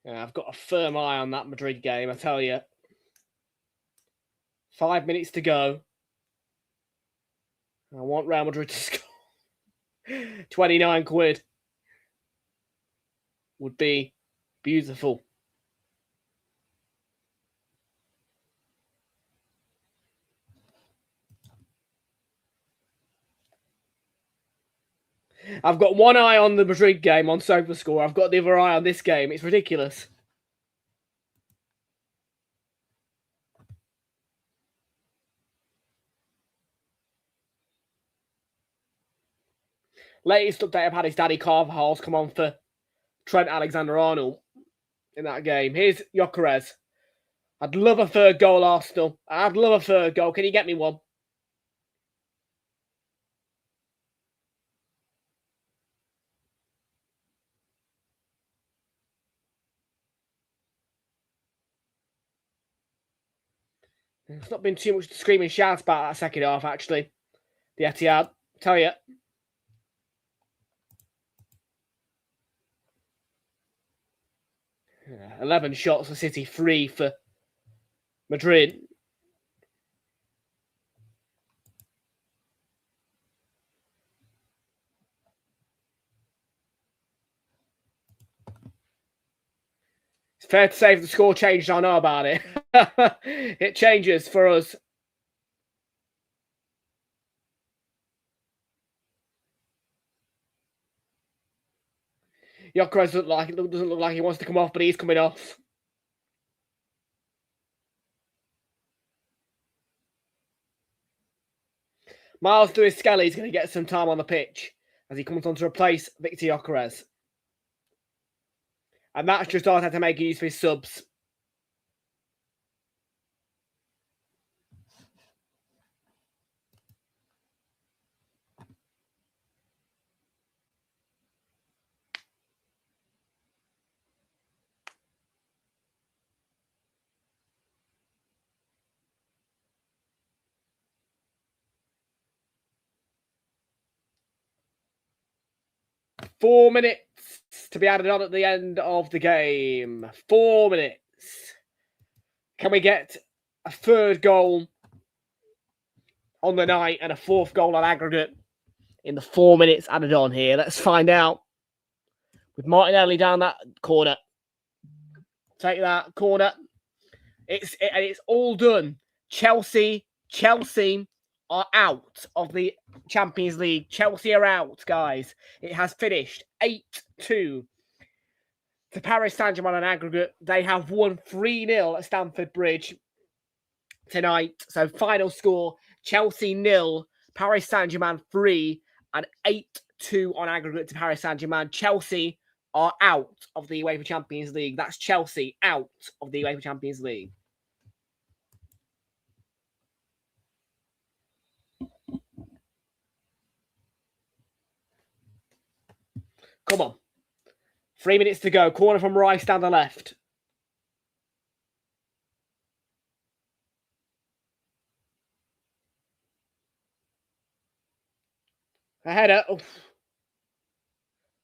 Yeah, I've got a firm eye on that Madrid game, I tell you. 5 minutes to go. I want Real Madrid to score. 29 quid. Would be beautiful. I've got one eye on the Madrid game on SofaScore. I've got the other eye on this game. It's ridiculous. Latest update I've had is Daddy Carvajal's come on for Trent Alexander-Arnold in that game. Here's Gyökeres. I'd love a third goal, Arsenal. I'd love a third goal. Can you get me one? It's not been too much screaming shouts about that second half, actually. The Etihad, tell you. Yeah, 11 shots for City, 3 for Madrid. It's fair to say if the score changed, I know about it. It changes for us. Gyökeres doesn't look like he wants to come off, but he's coming off. Miles Lewis-Skelly is going to get some time on the pitch as he comes on to replace Victor Gyökeres. And that's just Arteta to make use of his subs. Four minutes to be added on at the end of the game. 4 minutes. Can we get a third goal on the night and a fourth goal on aggregate in the 4 minutes added on here? Let's find out. With Martinelli down that corner. Take that corner. It's all done. Chelsea are out of the Champions League. Chelsea are out, guys. It has finished 8-2 to Paris Saint-Germain on aggregate. They have won 3-0 at Stamford Bridge tonight. So final score, Chelsea 0, Paris Saint-Germain 3, and 8-2 on aggregate to Paris Saint-Germain. Chelsea are out of the UEFA Champions League. That's Chelsea out of the UEFA Champions League. Come on. 3 minutes to go. Corner from Rice down the left. A header. Oof.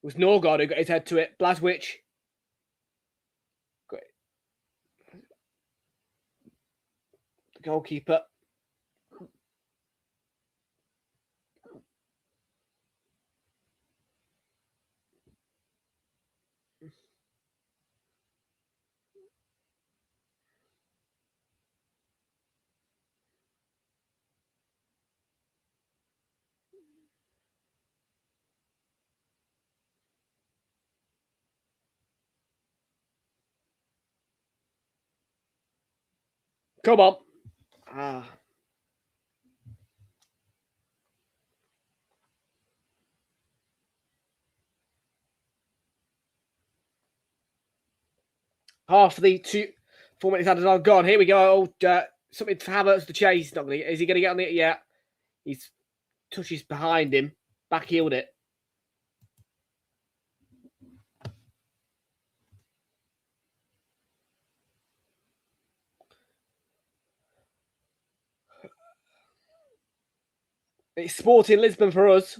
It was Norgard who got his head to it. Blazwich. Great. The goalkeeper. Come on. Half of the 4 minutes added on. Gone. Here we go. Something for Havertz to chase. Not gonna, is he going to get on it? Yeah. He's touches behind him. Backheeled it. It's Sporting Lisbon for us.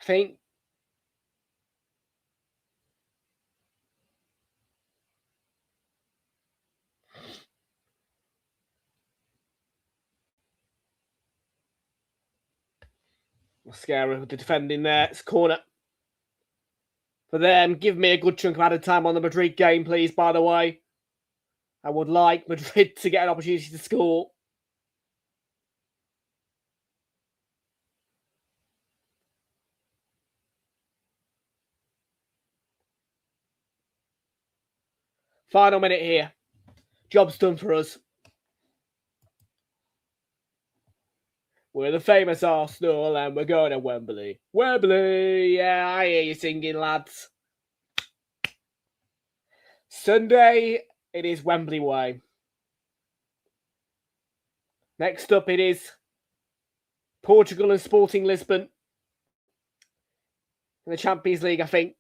I think. Mascara with the defending there. It's a corner for them. Give me a good chunk of added time on the Madrid game, please, by the way. I would like Madrid to get an opportunity to score. Final minute here. Job's done for us. We're the famous Arsenal and we're going to Wembley. Wembley! Yeah, I hear you singing, lads. Sunday, it is Wembley way. Next up, it is Portugal and Sporting Lisbon in the Champions League, I think.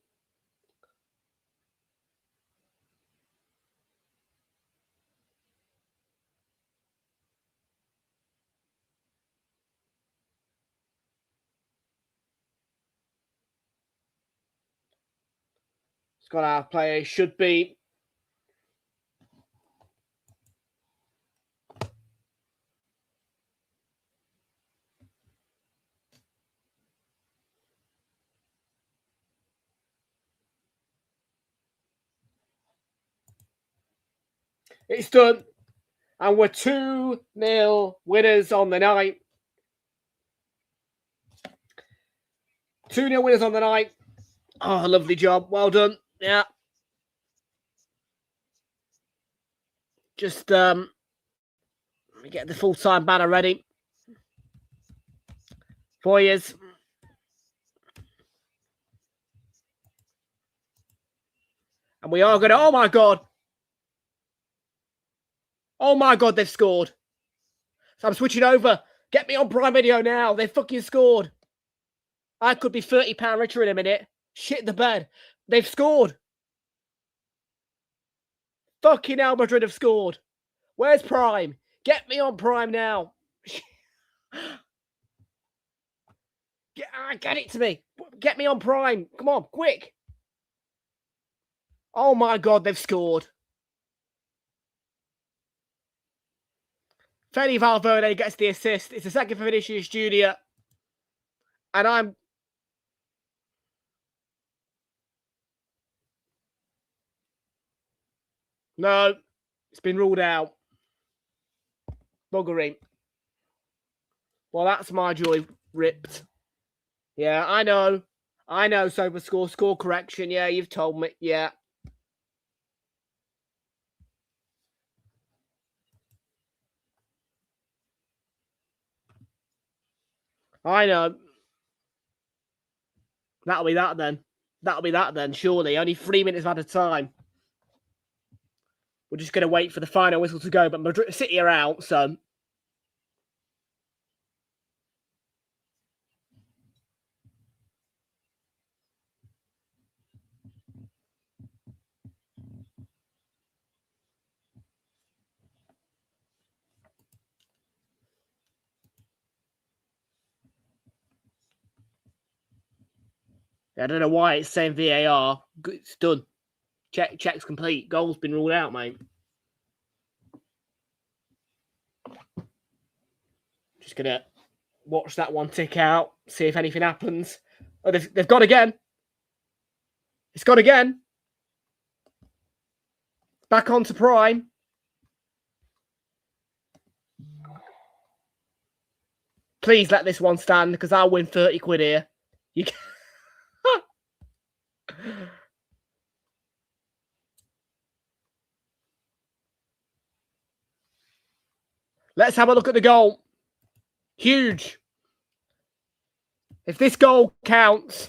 It's got our players, should be. It's done. And we're 2-0 winners on the night. 2-0 winners on the night. Oh, lovely job. Well done. Yeah. Just let me get the full-time banner ready for you. And we are going to... Oh, my God. Oh, my God, they've scored. So I'm switching over. Get me on Prime Video now. They've fucking scored. I could be £30 richer in a minute. Shit the bed. They've scored. Fucking hell, Madrid have scored. Where's Prime? Get me on Prime now. Get it to me. Get me on Prime. Come on, quick. Oh my God, they've scored. Fede Valverde gets the assist. It's the second for Vinicius Jr. And I'm... No, it's been ruled out. Buggery. Well, that's my joy ripped. Yeah, I know. I know, Sober Score. Score correction. Yeah, you've told me. Yeah. I know. That'll be that then. That'll be that then, surely. Only 3 minutes at a time. We're just going to wait for the final whistle to go, but Madrid City are out, so... I don't know why it's saying VAR. It's done. Check's complete. Goal's been ruled out, mate. Just going to watch that one tick out, see if anything happens. Oh, they've gone again. It's gone again. Back on to Prime. Please let this one stand, because I'll win 30 quid here. You can... Let's have a look at the goal. Huge. If this goal counts,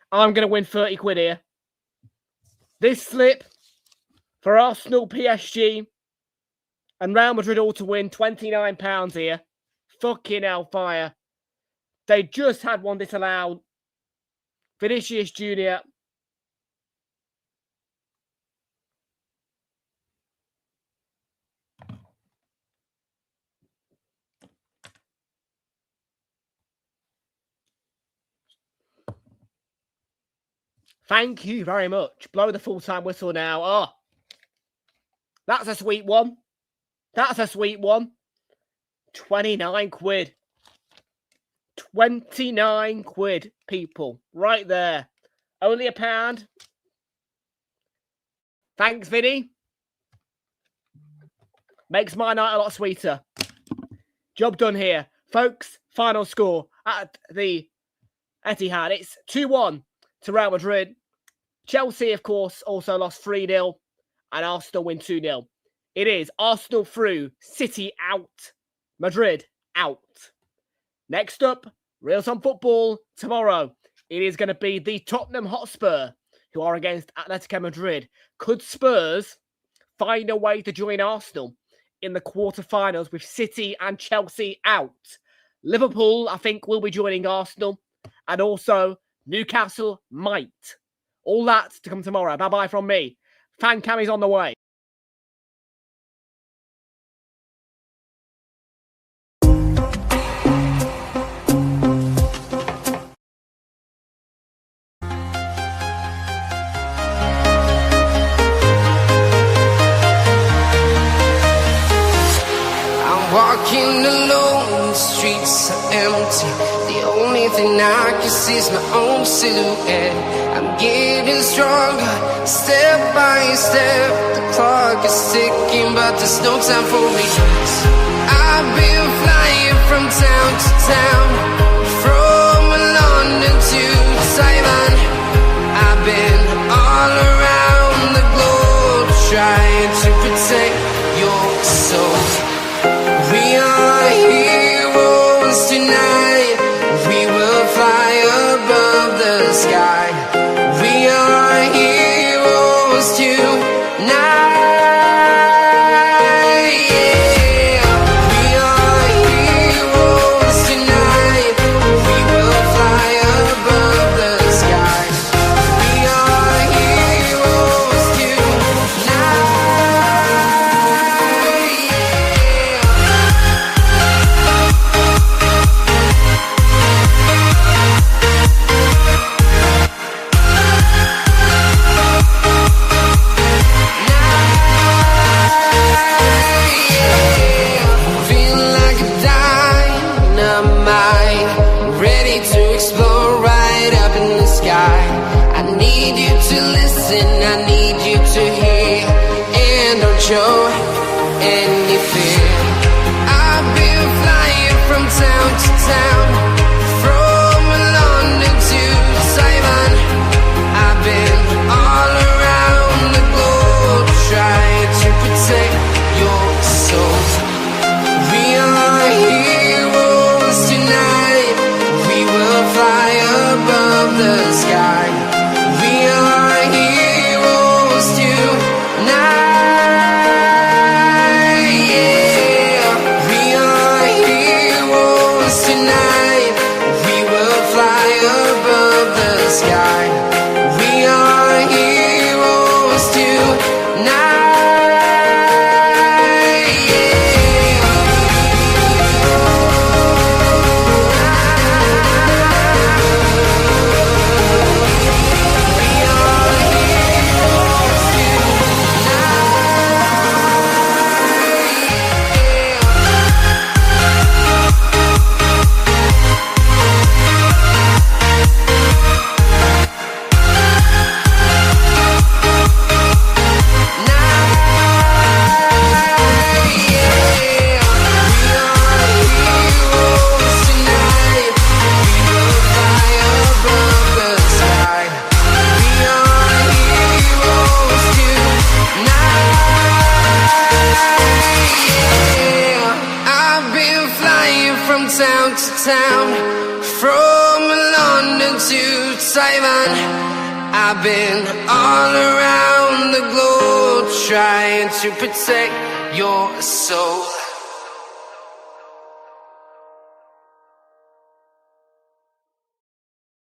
I'm going to win 30 quid here. This slip for Arsenal, PSG, and Real Madrid all to win £29 here. Fucking hellfire. They just had one disallowed. Vinicius Jr. Thank you very much. Blow the full-time whistle now. Oh, that's a sweet one. That's a sweet one. 29 quid. 29 quid, people. Right there. Only £1. Thanks, Vinny. Makes my night a lot sweeter. Job done here. Folks, final score at the Etihad. It's 2-1 to Real Madrid. Chelsea, of course, also lost 3-0. And Arsenal win 2-0. It is Arsenal through, City out, Madrid out. Next up, Realltom football tomorrow. It is going to be the Tottenham Hotspur, who are against Atletico Madrid. Could Spurs find a way to join Arsenal in the quarterfinals with City and Chelsea out? Liverpool, I think, will be joining Arsenal. And also, Newcastle might. All that to come tomorrow. Bye-bye from me. Fan cam is on the way. Walking alone, the streets are empty. The only thing I can see is my own silhouette. I'm getting stronger, step by step. The clock is ticking, but there's no time for regrets. I've been flying from town to town, from London to Taiwan. I've been all around the globe, trying to protect your soul. We are heroes tonight. We will fly above the sky. We are heroes tonight. Yeah. town, from London to Taiwan. I've been all around the globe trying to protect your soul.